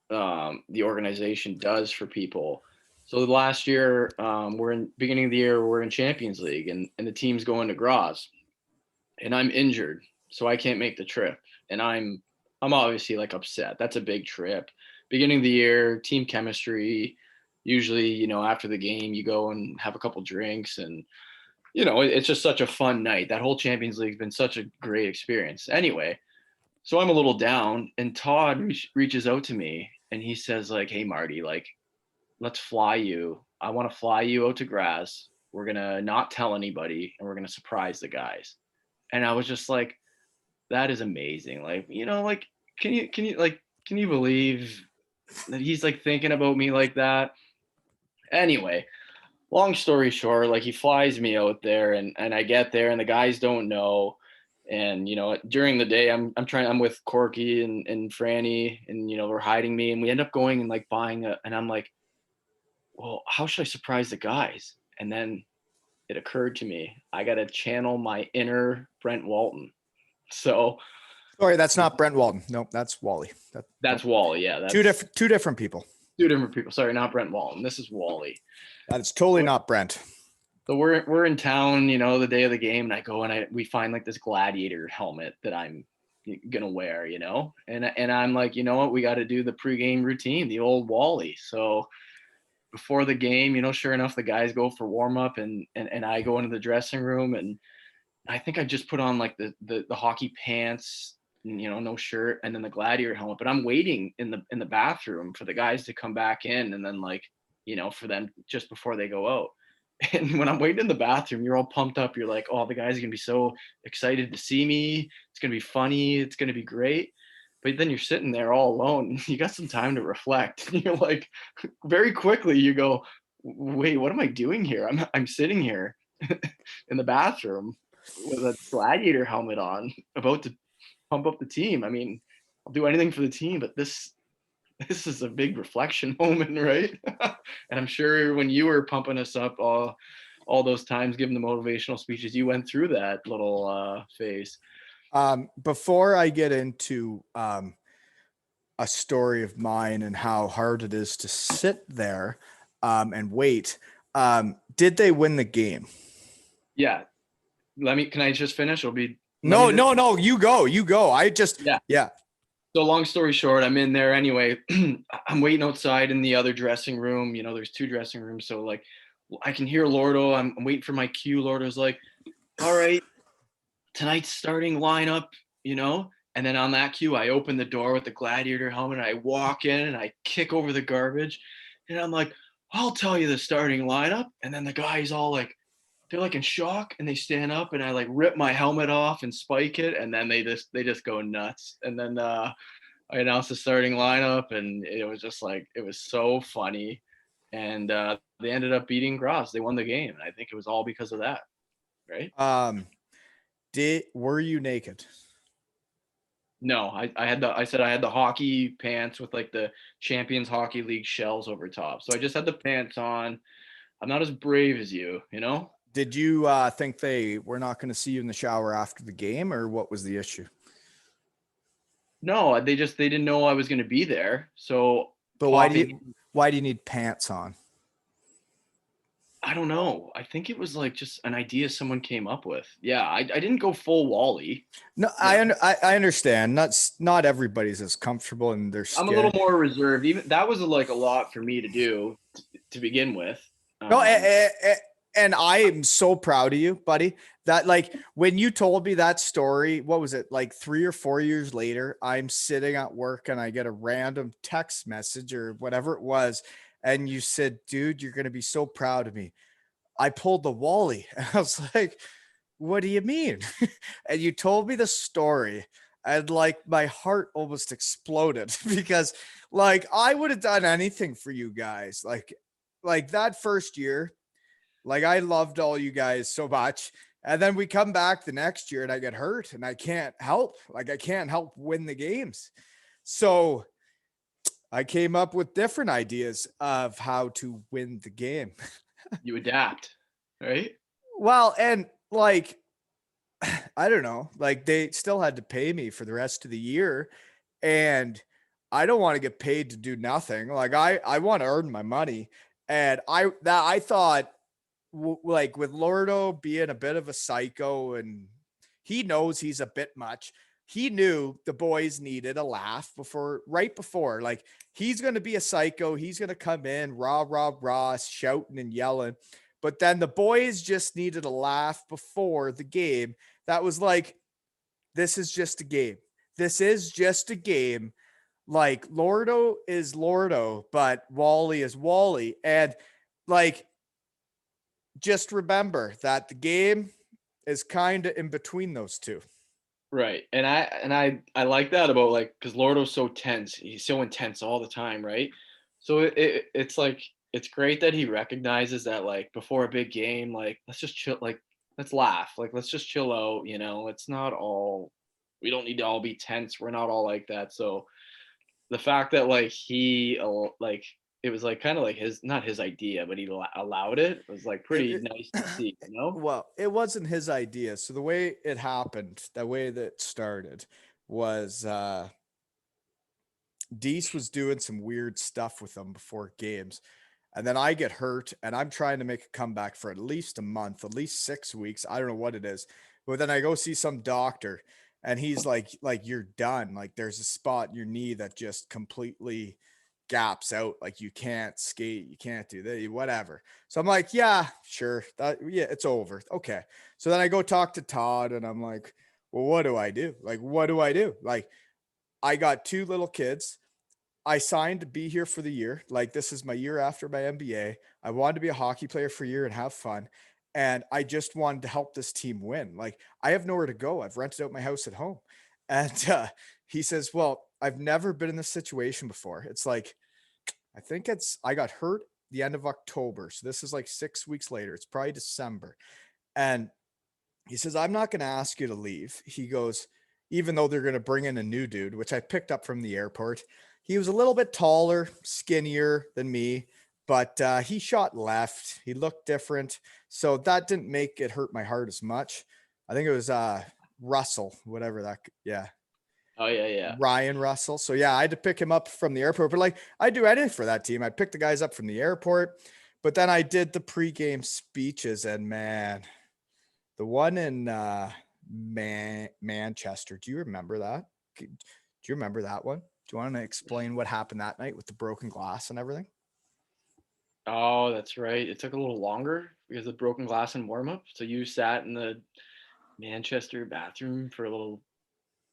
the organization does for people. So last year, we're in beginning of the year, we're in Champions League, and the team's going to Graz, and I'm injured, so I can't make the trip, and I'm obviously like upset. That's a big trip. Beginning of the year, team chemistry. Usually, after the game, you go and have a couple drinks, and it's just such a fun night. That whole Champions League has been such a great experience. Anyway, so I'm a little down, and Todd reaches out to me, and he says like, "Hey Marty, like, let's fly you. I want to fly you out to Graz. We're gonna not tell anybody, and we're gonna surprise the guys." And I was just like, "That is amazing!" Like, like, can you believe that he's like thinking about me like that? Anyway, long story short, like he flies me out there, and I get there, and the guys don't know. And during the day, I'm with Corky and Franny, and we're hiding me, and we end up going and like buying and I'm like, well, how should I surprise the guys? And then it occurred to me, I got to channel my inner Brent Walton. So Sorry, that's not Brent Walton. Nope, that's Wally. that's Wally. Yeah, that's two different people. two different people. Sorry, not Brent Walton. This is Wally. That's totally not Brent. So we're in town, the day of the game, and I go and we find like this gladiator helmet that I'm gonna wear, and I'm like, you know what, we got to do the pregame routine, the old Wally. So before the game, sure enough, the guys go for warm up, and I go into the dressing room, and I think I just put on like the hockey pants, no shirt, and then the gladiator helmet. But I'm waiting in the bathroom for the guys to come back in, and then like, for them just before they go out. And when I'm waiting in the bathroom, you're all pumped up. You're like, oh, the guys are going to be so excited to see me. It's going to be funny. It's going to be great. But then you're sitting there all alone. You got some time to reflect. You're like, very quickly, you go, wait, what am I doing here? I'm sitting here in the bathroom with a gladiator helmet on, about to pump up the team. I mean, I'll do anything for the team, but this is a big reflection moment, right? And I'm sure when you were pumping us up all those times, giving the motivational speeches, you went through that little phase. Before I get into a story of mine and how hard it is to sit there and wait, did they win the game? Yeah. Can I just finish? It'll be no. You go. I just yeah. So long story short, I'm in there anyway. I'm waiting outside in the other dressing room. There's two dressing rooms. So like I can hear Lordo. I'm waiting for my cue. Lordo's like, all right, tonight's starting lineup, and then on that cue, I open the door with the gladiator helmet, and I walk in and I kick over the garbage, and I'm like, I'll tell you the starting lineup. And then the guys all like, they're like in shock, and they stand up, and I like rip my helmet off and spike it, and then they just go nuts. And then I announced the starting lineup, and it was just like, it was so funny. And they ended up beating Graz. They won the game, and I think it was all because of that, right? Were you naked? No, I said I had the hockey pants with like the Champions Hockey League shells over top. So I just had the pants on. I'm not as brave as you, Did you think they were not going to see you in the shower after the game, or what was the issue? No, they didn't know I was going to be there. So, but why do you need pants on? I don't know. I think it was like just an idea someone came up with. Yeah, I didn't go full Wally. No, yeah. I understand. Not everybody's as comfortable in their skin. I'm a little more reserved. Even that was like a lot for me to do to begin with. No, And I am so proud of you, buddy, that like when you told me that story, what was it, like 3 or 4 years later, I'm sitting at work and I get a random text message or whatever it was. And you said, dude, you're going to be so proud of me. I pulled the Wally. And I was like, what do you mean? And you told me the story. And like my heart almost exploded because like I would have done anything for you guys. Like that first year, like I loved all you guys so much. And then we come back the next year and I get hurt and I can't help. Like I can't help win the games. So I came up with different ideas of how to win the game. You adapt, right? Well, and like I don't know, like they still had to pay me for the rest of the year and I don't want to get paid to do nothing. Like I want to earn my money. And I thought like with Lordo being a bit of a psycho and he knows he's a bit much. He knew the boys needed a laugh right before, like he's going to be a psycho. He's going to come in rah, rah, rah, shouting and yelling. But then the boys just needed a laugh before the game. That was like, this is just a game. This is just a game. Like Lordo is Lordo, but Wally is Wally. And like, just remember that the game is kind of in between those two. Right. And I like that about like because Lordo's so tense. He's so intense all the time, right? So it's like it's great that he recognizes that like before a big game, like let's just chill, like let's laugh, like let's just chill out, you know. It's not all we don't need to all be tense. We're not all like that. So the fact that like like it was like kind of like his not his idea, but he allowed it was like It, pretty it, nice to see, you know? well, it wasn't his idea. So the way it happened, the way that it started was Deese was doing some weird stuff with them before games. And then I get hurt and I'm trying to make a comeback for at least a month, at least 6 weeks. I don't know what it is. But then I go see some doctor and he's like, you're done. Like there's a spot in your knee that just completely gaps out. Like you can't skate, you can't do that, whatever. So I'm like, yeah, sure. Yeah, it's over. Okay. So then I go talk to Todd and I'm like, well, what do I do? Like, what do I do? Like, I got 2 little kids. I signed to be here for the year. Like this is my year after my MBA. I wanted to be a hockey player for a year and have fun. And I just wanted to help this team win. Like I have nowhere to go. I've rented out my house at home. And he says, well, I've never been in this situation before. It's like, I got hurt the end of October. So this is like 6 weeks later. It's probably December. And he says, I'm not going to ask you to leave. He goes, even though they're going to bring in a new dude, which I picked up from the airport. He was a little bit taller, skinnier than me, but he shot left. He looked different. So that didn't make it hurt my heart as much. I think it was Russell, whatever that, yeah. Oh yeah, yeah. Ryan Russell. So yeah, I had to pick him up from the airport, but like I'd do anything for that team. I'd pick the guys up from the airport, but then I did the pregame speeches and man, the one in Manchester. Do you remember that? Do you remember that one? Do you want to explain what happened that night with the broken glass and everything? Oh, that's right. It took a little longer because of broken glass and warm up. So you sat in the Manchester bathroom for a little.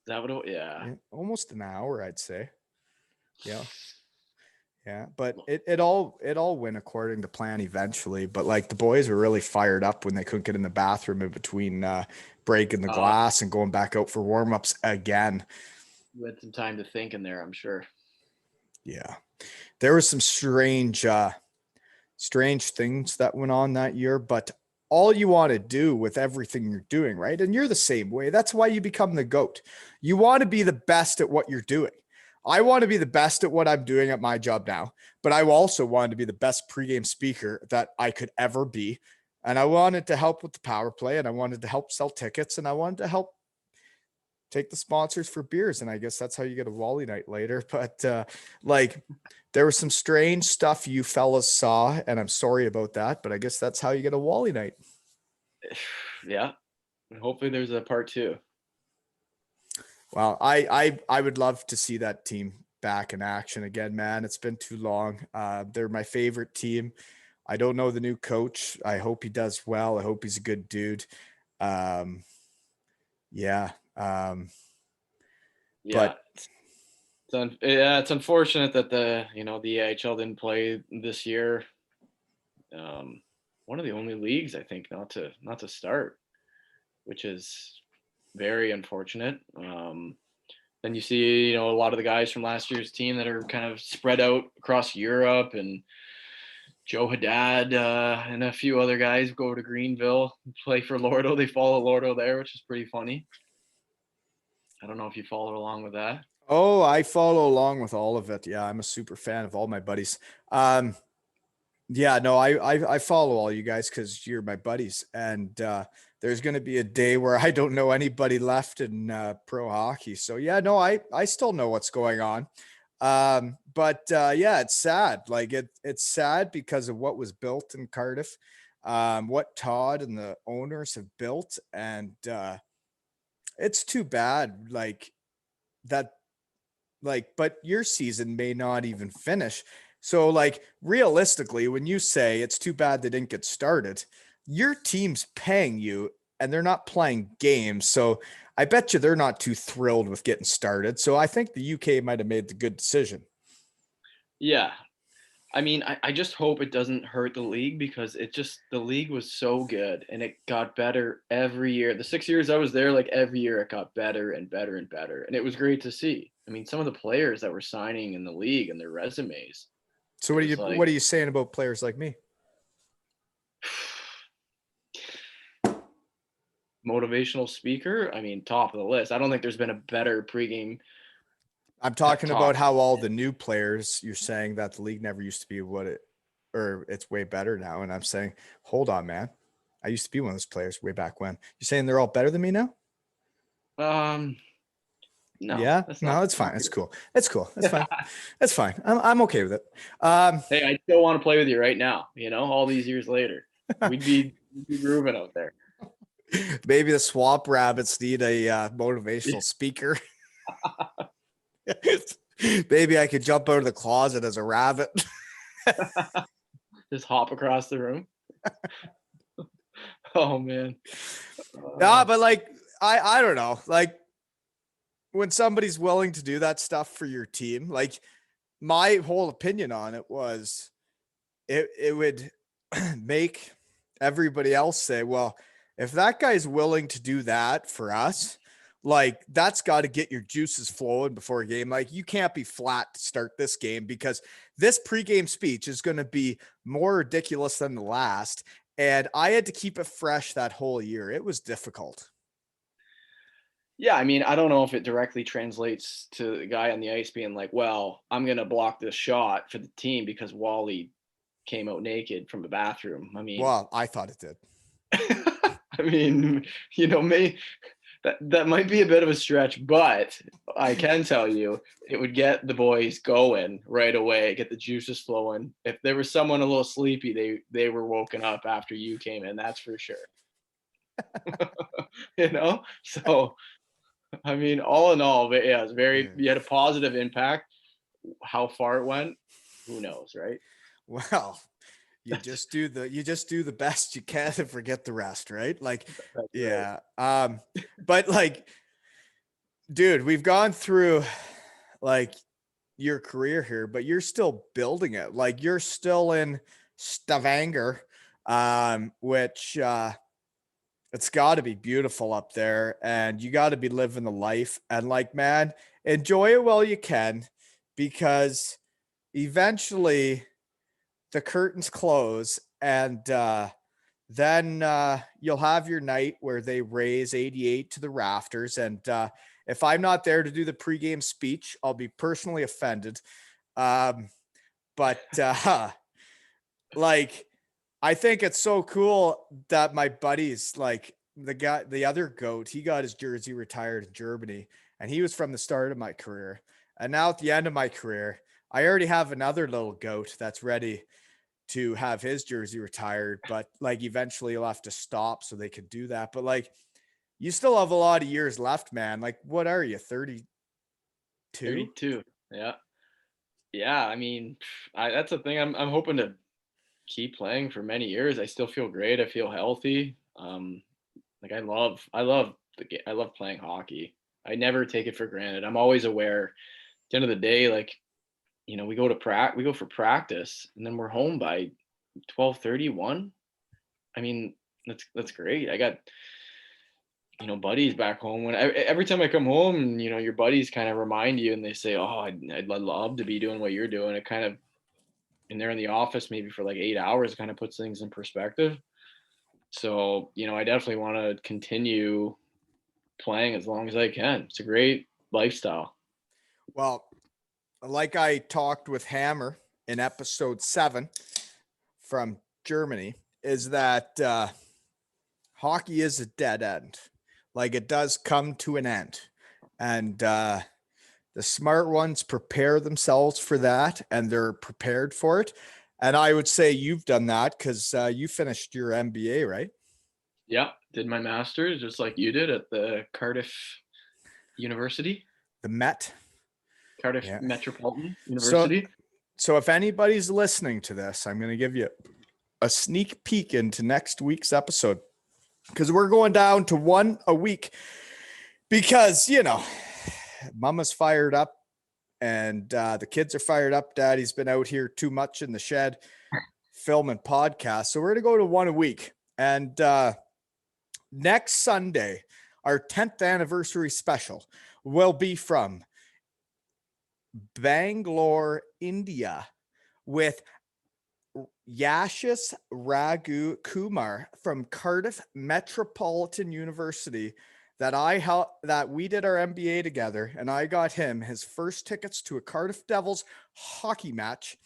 Is that what it? Yeah. Yeah, almost an hour, I'd say. Yeah. Yeah, but it all went according to plan eventually. But like the boys were really fired up when they couldn't get in the bathroom in between breaking the Uh, glass and going back out for warm-ups again. you had some time to think in there, I'm sure. Yeah. There was some strange things that went on that year, but all you want to do with everything you're doing, right? And you're the same way. That's why you become the GOAT. You want to be the best at what you're doing. I want to be the best at what I'm doing at my job now, but I also wanted to be the best pregame speaker that I could ever be. And I wanted to help with the power play and I wanted to help sell tickets and I wanted to help take the sponsors for beers. And I guess that's how you get a Wally night later. But like there was some strange stuff you fellas saw, and I'm sorry about that, but I guess that's how you get a Wally night. Yeah. And hopefully there's a part two. Well, I would love to see that team back in action again, man. It's been too long. They're my favorite team. I don't know the new coach. I hope he does well. I hope he's a good dude. Um, yeah. Yeah. But It's unfortunate that the AHL didn't play this year. One of the only leagues I think not to start, which is very unfortunate. Then you see, a lot of the guys from last year's team that are kind of spread out across Europe, and Joe Haddad and a few other guys go to Greenville, play for Lordo. They follow Lordo there, which is pretty funny. I don't know if you followed along with that. oh, I follow along with all of it. Yeah, I'm a super fan of all my buddies. Yeah, no, I follow all you guys because you're my buddies, and there's going to be a day where I don't know anybody left in pro hockey. So yeah, no, I still know what's going on. But yeah, it's sad. Like it's sad because of what was built in Cardiff, what Todd and the owners have built, and it's too bad. Like that, like, but your season may not even finish. So, like, realistically, when you say it's too bad they didn't get started, your team's paying you and they're not playing games. So, I bet you they're not too thrilled with getting started. So, I think the UK might have made the good decision. Yeah. I mean, I just hope it doesn't hurt the league, because the league was so good and it got better every year. The 6 years I was there, like every year it got better and better and better. And it was great to see. I mean, some of the players that were signing in the league and their resumes, So, it was like, what are you saying about players like me? motivational speaker. I mean, top of the list. I don't think there's been a better pregame I'm pep talking talk. about how all the new players, you're saying that the league never used to be what it, or it's way better now. And I'm saying, hold on, man. I used to be one of those players way back when. You're saying they're all better than me now? No, Yeah, that's no, not it's fine. It's true. cool. It's cool. That's fine. That's fine. I'm okay with it. Hey, I still want to play with you right now, all these years later. We'd be grooving out there. Maybe the Swamp Rabbits need a motivational speaker. Maybe I could jump out of the closet as a rabbit. Just hop across the room. Oh man. Yeah, but like I don't know. Like when somebody's willing to do that stuff for your team, like my whole opinion on it was it would make everybody else say, well, if that guy's willing to do that for us, like that's got to get your juices flowing before a game. Like you can't be flat to start this game because this pregame speech is going to be more ridiculous than the last. And I had to keep it fresh that whole year. It was difficult. Yeah, I mean, I don't know if it directly translates to the guy on the ice being like, well, I'm going to block this shot for the team because Wally came out naked from the bathroom. I mean, Well, I thought it did. I mean, that might be a bit of a stretch, but I can tell you it would get the boys going right away, get the juices flowing. If there was someone a little sleepy, they were woken up after you came in, that's for sure. So I mean, all in all, but yeah, you had a positive impact. How far it went, who knows, right? Well, you just do the best you can and forget the rest, right? Like, That's yeah. But like, dude, we've gone through like your career here, but you're still building it. Like you're still in Stavanger, which it's got to be beautiful up there, and you got to be living the life. And like, man, enjoy it while you can, because eventually the curtains close, and then you'll have your night where they raise 88 to the rafters. And if I'm not there to do the pregame speech, I'll be personally offended. But like, I think it's so cool that my buddies, like the other GOAT, he got his jersey retired in Germany, and he was from the start of my career. And now at the end of my career, I already have another little GOAT that's ready to have his jersey retired, but like eventually he'll have to stop so they could do that. But like, you still have a lot of years left, man. Like, what are you, 32? 32. Yeah. Yeah. I mean, that's the thing. I'm hoping to keep playing for many years. I still feel great. I feel healthy. Like I love the game. I love playing hockey. I never take it for granted. I'm always aware. At the end of the day, like, we go for practice, and then we're home by 12:31. I mean, that's great. I got buddies back home. Every time I come home, your buddies kind of remind you, and they say, "Oh, I'd love to be doing what you're doing." It kind of, and they're in the office maybe for like 8 hours, kind of puts things in perspective. So, I definitely want to continue playing as long as I can. It's a great lifestyle. Well, like I talked with Hammer in episode 7 from Germany, is that hockey is a dead end. Like, it does come to an end. And the smart ones prepare themselves for that, and they're prepared for it. And I would say you've done that because you finished your MBA, right? Yeah, did my master's just like you did at the Cardiff University. The Met. Cardiff Yeah. Metropolitan University. So if anybody's listening to this, I'm going to give you a sneak peek into next week's episode, because we're going down to 1 a week because, mama's fired up and the kids are fired up. Daddy's been out here too much in the shed filming podcasts. So we're going to go to 1 a week. And next Sunday, our 10th anniversary special will be from Bangalore, India, with Yashis Raghu Kumar from Cardiff Metropolitan University, that we did our MBA together, and I got him his first tickets to a Cardiff Devils hockey match.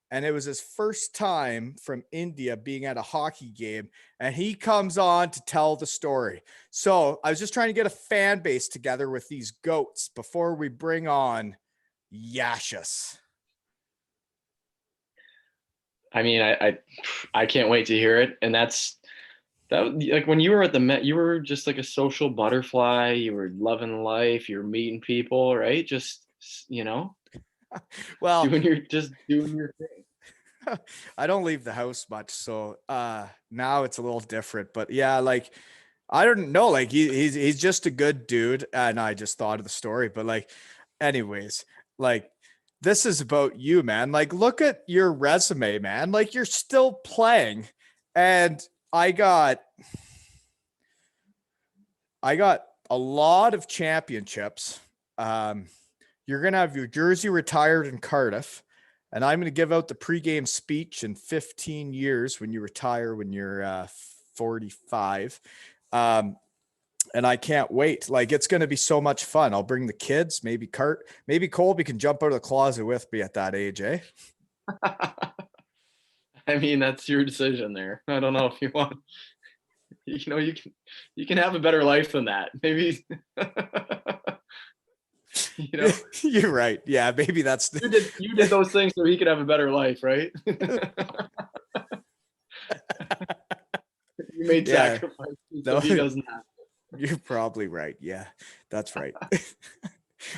And it was his first time from India being at a hockey game, and he comes on to tell the story. So I was just trying to get a fan base together with these goats before we bring on Yashis. I mean, I can't wait to hear it. And that like when you were at the Met, you were just like a social butterfly. You were loving life. You were meeting people, right? Just, well, doing your thing. I don't leave the house much, so now it's a little different. But yeah, like, I don't know, like he's just a good dude, and I just thought of the story. But like, anyways, like, this is about you, man. Like, look at your resume, man. Like, you're still playing, and I got a lot of championships. You're gonna have your jersey retired in Cardiff. And I'm going to give out the pregame speech in 15 years when you retire, when you're 45. And I can't wait. Like, it's going to be so much fun. I'll bring the kids, maybe Colby can jump out of the closet with me at that age, eh? I mean, that's your decision there. I don't know if you want, you can have a better life than that. Maybe. You're right. Yeah, maybe that's you did those things so he could have a better life, right? You made sacrifices so he doesn't have to. You're probably right. Yeah, that's right.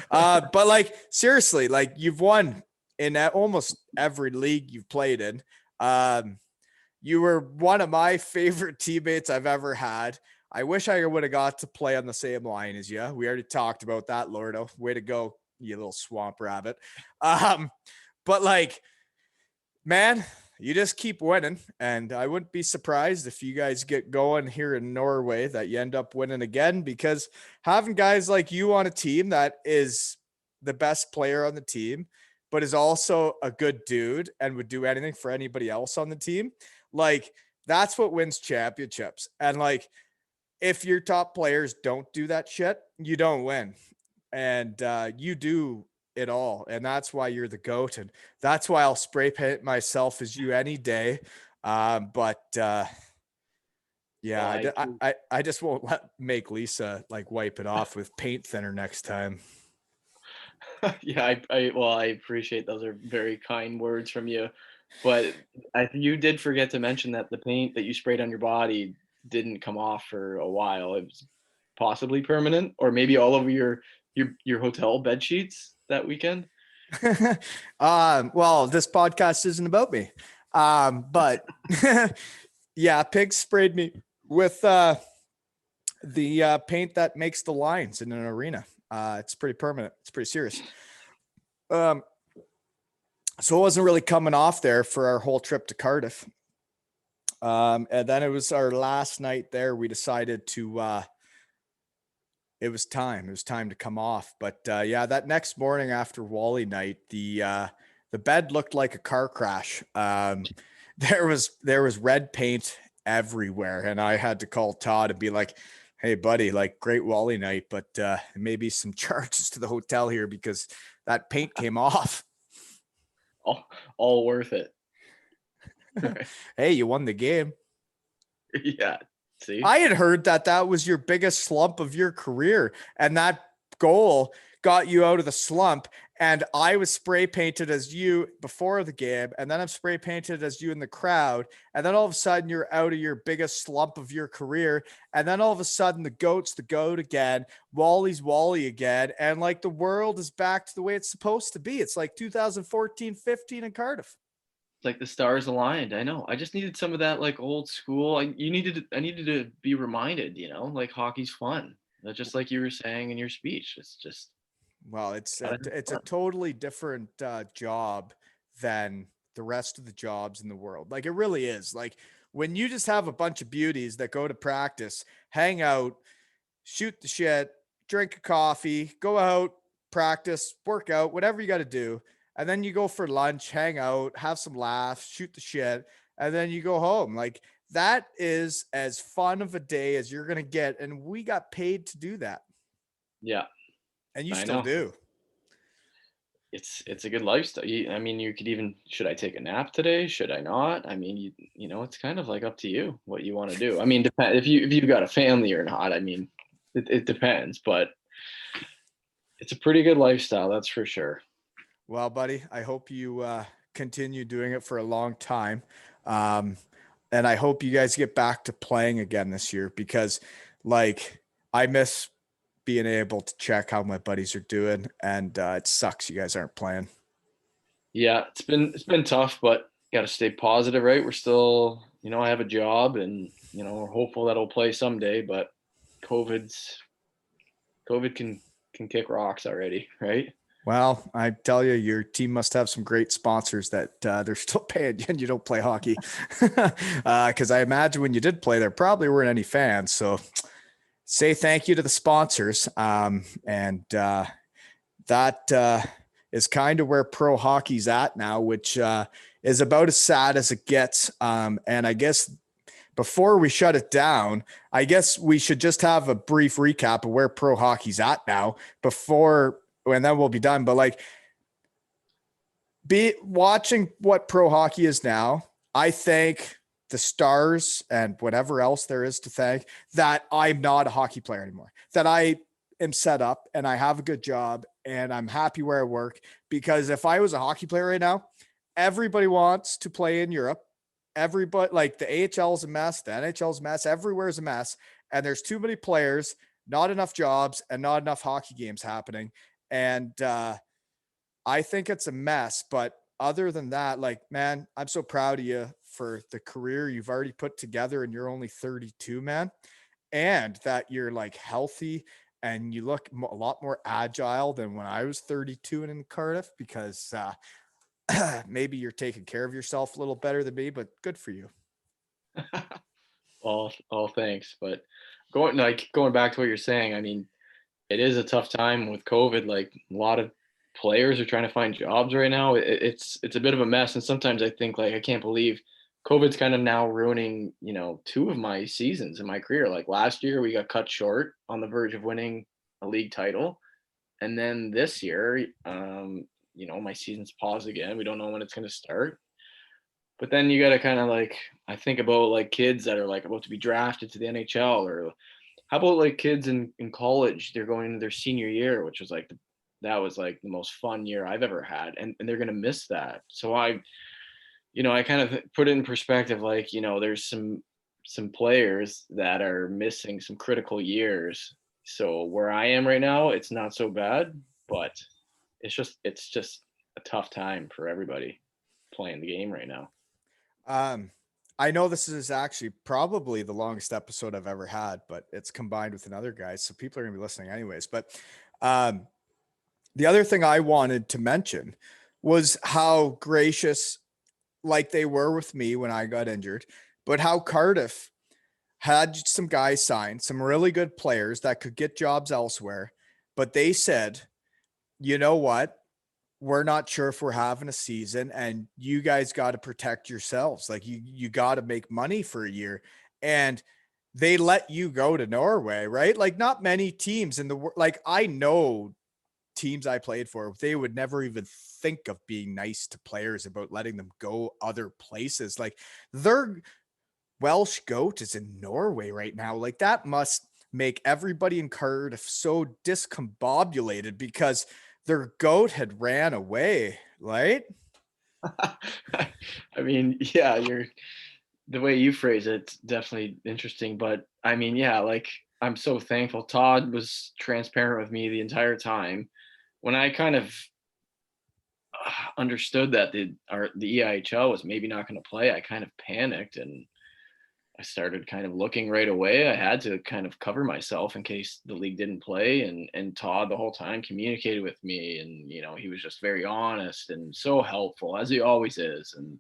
But like, seriously, like, you've won in almost every league you've played in. You were one of my favorite teammates I've ever had. I wish I would have got to play on the same line as you. We already talked about that, Lordo. Way to go, you little swamp rabbit. But like, man, you just keep winning. And I wouldn't be surprised if you guys get going here in Norway that you end up winning again, because having guys like you on a team that is the best player on the team, but is also a good dude and would do anything for anybody else on the team, like, that's what wins championships. And like, if your top players don't do that shit, you don't win. And you do it all. And that's why you're the GOAT. And that's why I'll spray paint myself as you any day. Yeah, I just won't make Lisa like wipe it off with paint thinner next time. Yeah, I appreciate those are very kind words from you. But you did forget to mention that the paint that you sprayed on your body didn't come off for a while. It was possibly permanent, or maybe all over your hotel bed sheets that weekend. Well, this podcast isn't about me. But yeah, Pig sprayed me with the paint that makes the lines in an arena. It's pretty permanent. It's pretty serious. Um, so it wasn't really coming off there for our whole trip to Cardiff. And then it was our last night there. We decided to it was time. It was time to come off. But yeah, that next morning after Wally night, the bed looked like a car crash. There was red paint everywhere, and I had to call Todd and be like, "Hey, buddy, like great Wally night, but maybe some charges to the hotel here because that paint came off." All worth it. Hey, you won the game. Yeah. See, I had heard that that was your biggest slump of your career, and that goal got you out of the slump. And I was spray painted as you before the game, and then I'm spray painted as you in the crowd. And then all of a sudden, you're out of your biggest slump of your career. And then all of a sudden, the GOAT's the GOAT again, Wally's Wally again. And like the world is back to the way it's supposed to be. It's like 2014-15 in Cardiff. it's like the stars aligned. I know. I just needed some of that like old school. I needed to be reminded, like hockey's fun. Just like you were saying in your speech. It's just Well, it's gotta a, have it's a fun. totally different job than the rest of the jobs in the world. Like it really is. Like when you just have a bunch of beauties that go to practice, hang out, shoot the shit, drink a coffee, go out, practice, work out, whatever you got to do, and then you go for lunch, hang out, have some laughs, shoot the shit, and then you go home. Like that is as fun of a day as you're gonna get, and we got paid to do that, Yeah, and you I still know. do. It's a good lifestyle. I mean, you could even, should I take a nap today? Should I not? I mean, it's kind of like up to you what you want to do. I mean, depend if you've got a family or not. I mean, it depends, but it's a pretty good lifestyle, that's for sure. Well, buddy, I hope you continue doing it for a long time. Um, and I hope you guys get back to playing again this year because, like, I miss being able to check how my buddies are doing, and it sucks you guys aren't playing. Yeah, it's been tough, but got to stay positive, right? We're still, I have a job, and we're hopeful that I'll play someday. But COVID's COVID can kick rocks already, right? Well, I tell you, your team must have some great sponsors that they're still paying you and you don't play hockey. Because I imagine when you did play, there probably weren't any fans. So say thank you to the sponsors. And that is kind of where pro hockey's at now, which is about as sad as it gets. And I guess before we shut it down, I guess we should just have a brief recap of where pro hockey's at now before, and then we'll be done. But like, be watching what pro hockey is now. I thank the stars and whatever else there is to thank that I'm not a hockey player anymore, that I am set up and I have a good job and I'm happy where I work. Because if I was a hockey player right now, everybody wants to play in Europe. Everybody, like the AHL is a mess, the NHL is a mess, everywhere is a mess. And there's too many players, not enough jobs, and not enough hockey games happening. And I think it's a mess. But other than that, like, man, I'm so proud of you for the career you've already put together, and you're only 32, man. And that you're like healthy and you look a lot more agile than when I was 32 and in Cardiff because maybe you're taking care of yourself a little better than me, but good for you. All thanks. But going back to what you're saying, I mean, it is a tough time with COVID. Like a lot of players are trying to find jobs right now. It's a bit of a mess, and sometimes I think like I can't believe COVID's kind of now ruining two of my seasons in my career. Like last year, we got cut short on the verge of winning a league title, and then this year, my season's paused again. We don't know when it's going to start. But then you got to kind of like, I think about like kids that are like about to be drafted to the NHL, or how about like kids in college? They're going into their senior year, which was like that was like the most fun year I've ever had, and they're gonna miss that. So I kind of put it in perspective, like there's some players that are missing some critical years. So where I am right now, it's not so bad, but it's just a tough time for everybody playing the game right now. I know this is actually probably the longest episode I've ever had, but it's combined with another guy, so people are gonna be listening anyways. But um, the other thing I wanted to mention was how gracious, like they were with me when I got injured, but how Cardiff had some guys signed, some really good players that could get jobs elsewhere, but they said, you know what? We're not sure if we're having a season, and you guys got to protect yourselves. Like you got to make money for a year. And they let you go to Norway, right? Like not many teams in the world, like I know teams I played for, they would never even think of being nice to players about letting them go other places. Like their Welsh goat is in Norway right now. Like that must make everybody in Cardiff so discombobulated because their goat had ran away, right? I mean, yeah, you're the way you phrase it's definitely interesting. But I mean, yeah, like I'm so thankful. Todd was transparent with me the entire time. When I kind of understood that the EIHL was maybe not going to play, I kind of panicked and I started kind of looking right away. I had to kind of cover myself in case the league didn't play. And Todd the whole time communicated with me, and he was just very honest and so helpful as he always is. And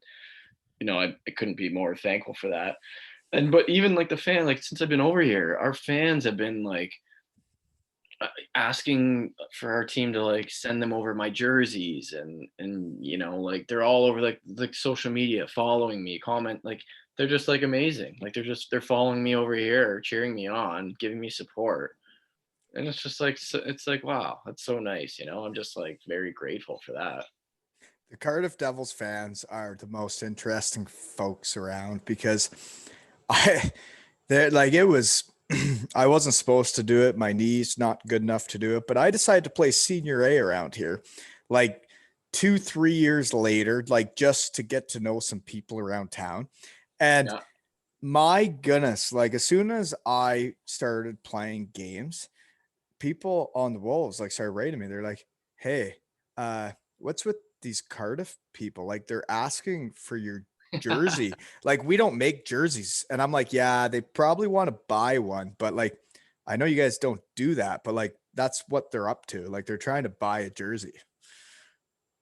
I couldn't be more thankful for that. And but even like the fan, like since I've been over here, our fans have been like asking for our team to like send them over my jerseys, and like they're all over like social media following me, comment, like they're just like amazing, like they're following me over here, cheering me on, giving me support. And it's just like it's like wow, that's so nice. I'm just like very grateful for that. The Cardiff Devils fans are the most interesting folks around because I they're like it was I wasn't supposed to do it. My knee's not good enough to do it, but I decided to play senior A around here. Like 2, 3 years later, like just to get to know some people around town. And Yeah. my goodness, like as soon as I started playing games, people on the Wolves like started writing me. They're like, "Hey, what's with these Cardiff people? Like they're asking for your jersey. Like we don't make jerseys." And I'm like, "Yeah, they probably want to buy one, but like I know you guys don't do that, but like that's what they're up to. Like they're trying to buy a jersey."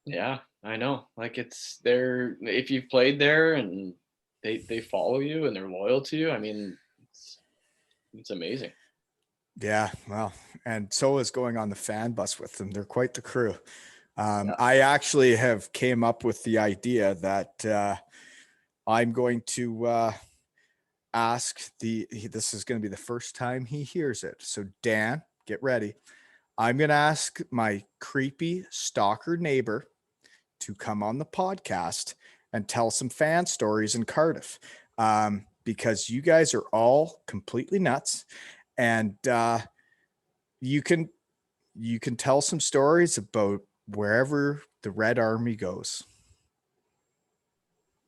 Yeah, I know. Like they're if you've played there and they follow you and they're loyal to you, I mean, it's amazing. Yeah, well, and so is going on the fan bus with them. They're quite the crew. Yeah. I actually have came up with the idea that I'm going to ask this is going to be the first time he hears it. So Dan, get ready. I'm going to ask my creepy stalker neighbor to come on the podcast and tell some fan stories in Cardiff, because you guys are all completely nuts, and you can tell some stories about wherever the Red Army goes.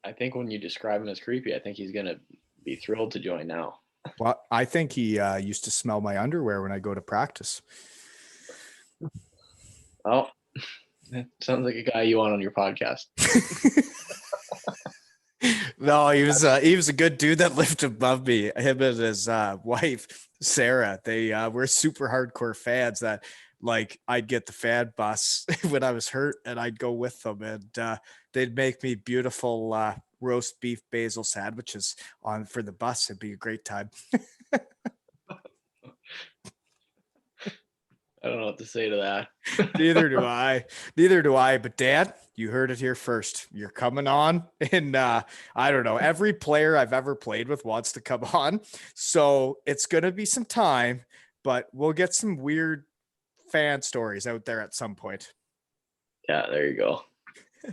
I think when you describe him as creepy, I think he's gonna be thrilled to join now. Well, I think he used to smell my underwear when I go to practice. Oh, that sounds like a guy you want on your podcast. No, he was a good dude that lived above me. Him and his wife Sarah, they were super hardcore fans. That like I'd get the fan bus when I was hurt, and I'd go with them, and they'd make me beautiful roast beef basil sandwiches on for the bus. It'd be a great time. I don't know what to say to that. Neither do I. Neither do I. But Dad, you heard it here first. You're coming on. And I don't know. Every player I've ever played with wants to come on. So it's gonna be some time, but we'll get some weird fan stories out there at some point. Yeah, there you go.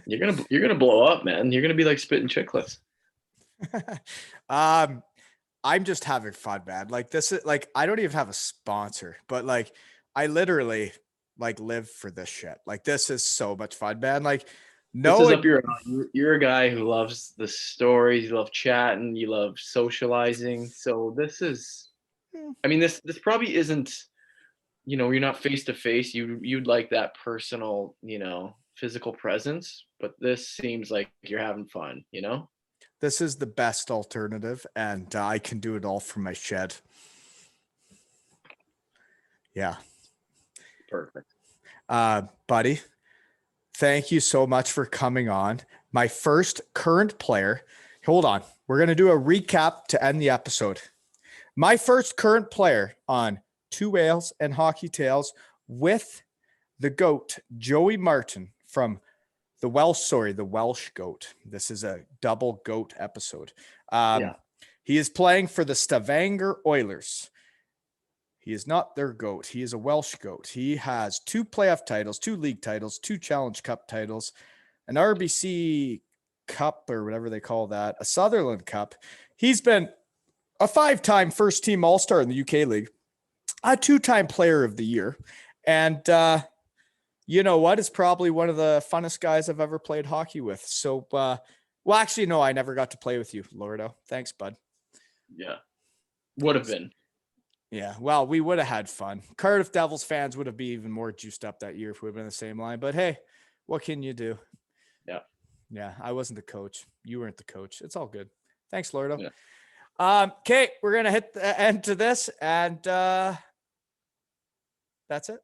You're gonna blow up, man. You're gonna be like spitting chicklets. um, I'm just having fun, man. Like this is like I don't even have a sponsor, but like I literally like live for this shit. Like this is so much fun, man. Like This no, is up your alley. You're a guy who loves the stories. You love chatting. You love socializing. So this is, I mean, this probably isn't. You're not face to face. You'd like that personal, physical presence. But this seems like you're having fun. This is the best alternative, and I can do it all from my shed. Yeah. Perfect. Buddy, thank you so much for coming on. My first current player. Hold on. We're going to do a recap to end the episode. My first current player on Two Ales and Hockey Tales with the GOAT, Joey Martin from the Welsh GOAT. This is a double GOAT episode. He is playing for the Stavanger Oilers. He is not their GOAT. He is a Welsh GOAT. He has 2 playoff titles, 2 league titles, 2 Challenge Cup titles, an RBC Cup or whatever they call that, a Sutherland Cup. He's been a 5-time first-team All-Star in the UK League, a 2-time Player of the Year, and you know what? It's probably one of the funnest guys I've ever played hockey with. So, well, actually, no, I never got to play with you, Lordo. Thanks, bud. Yeah, would have been. Yeah, well, we would have had fun. Cardiff Devils fans would have been even more juiced up that year if we had been in the same line. But hey, what can you do? Yeah, I wasn't the coach. You weren't the coach. It's all good. Thanks, Lordo. Yeah. Okay, we're gonna hit the end to this, and that's it.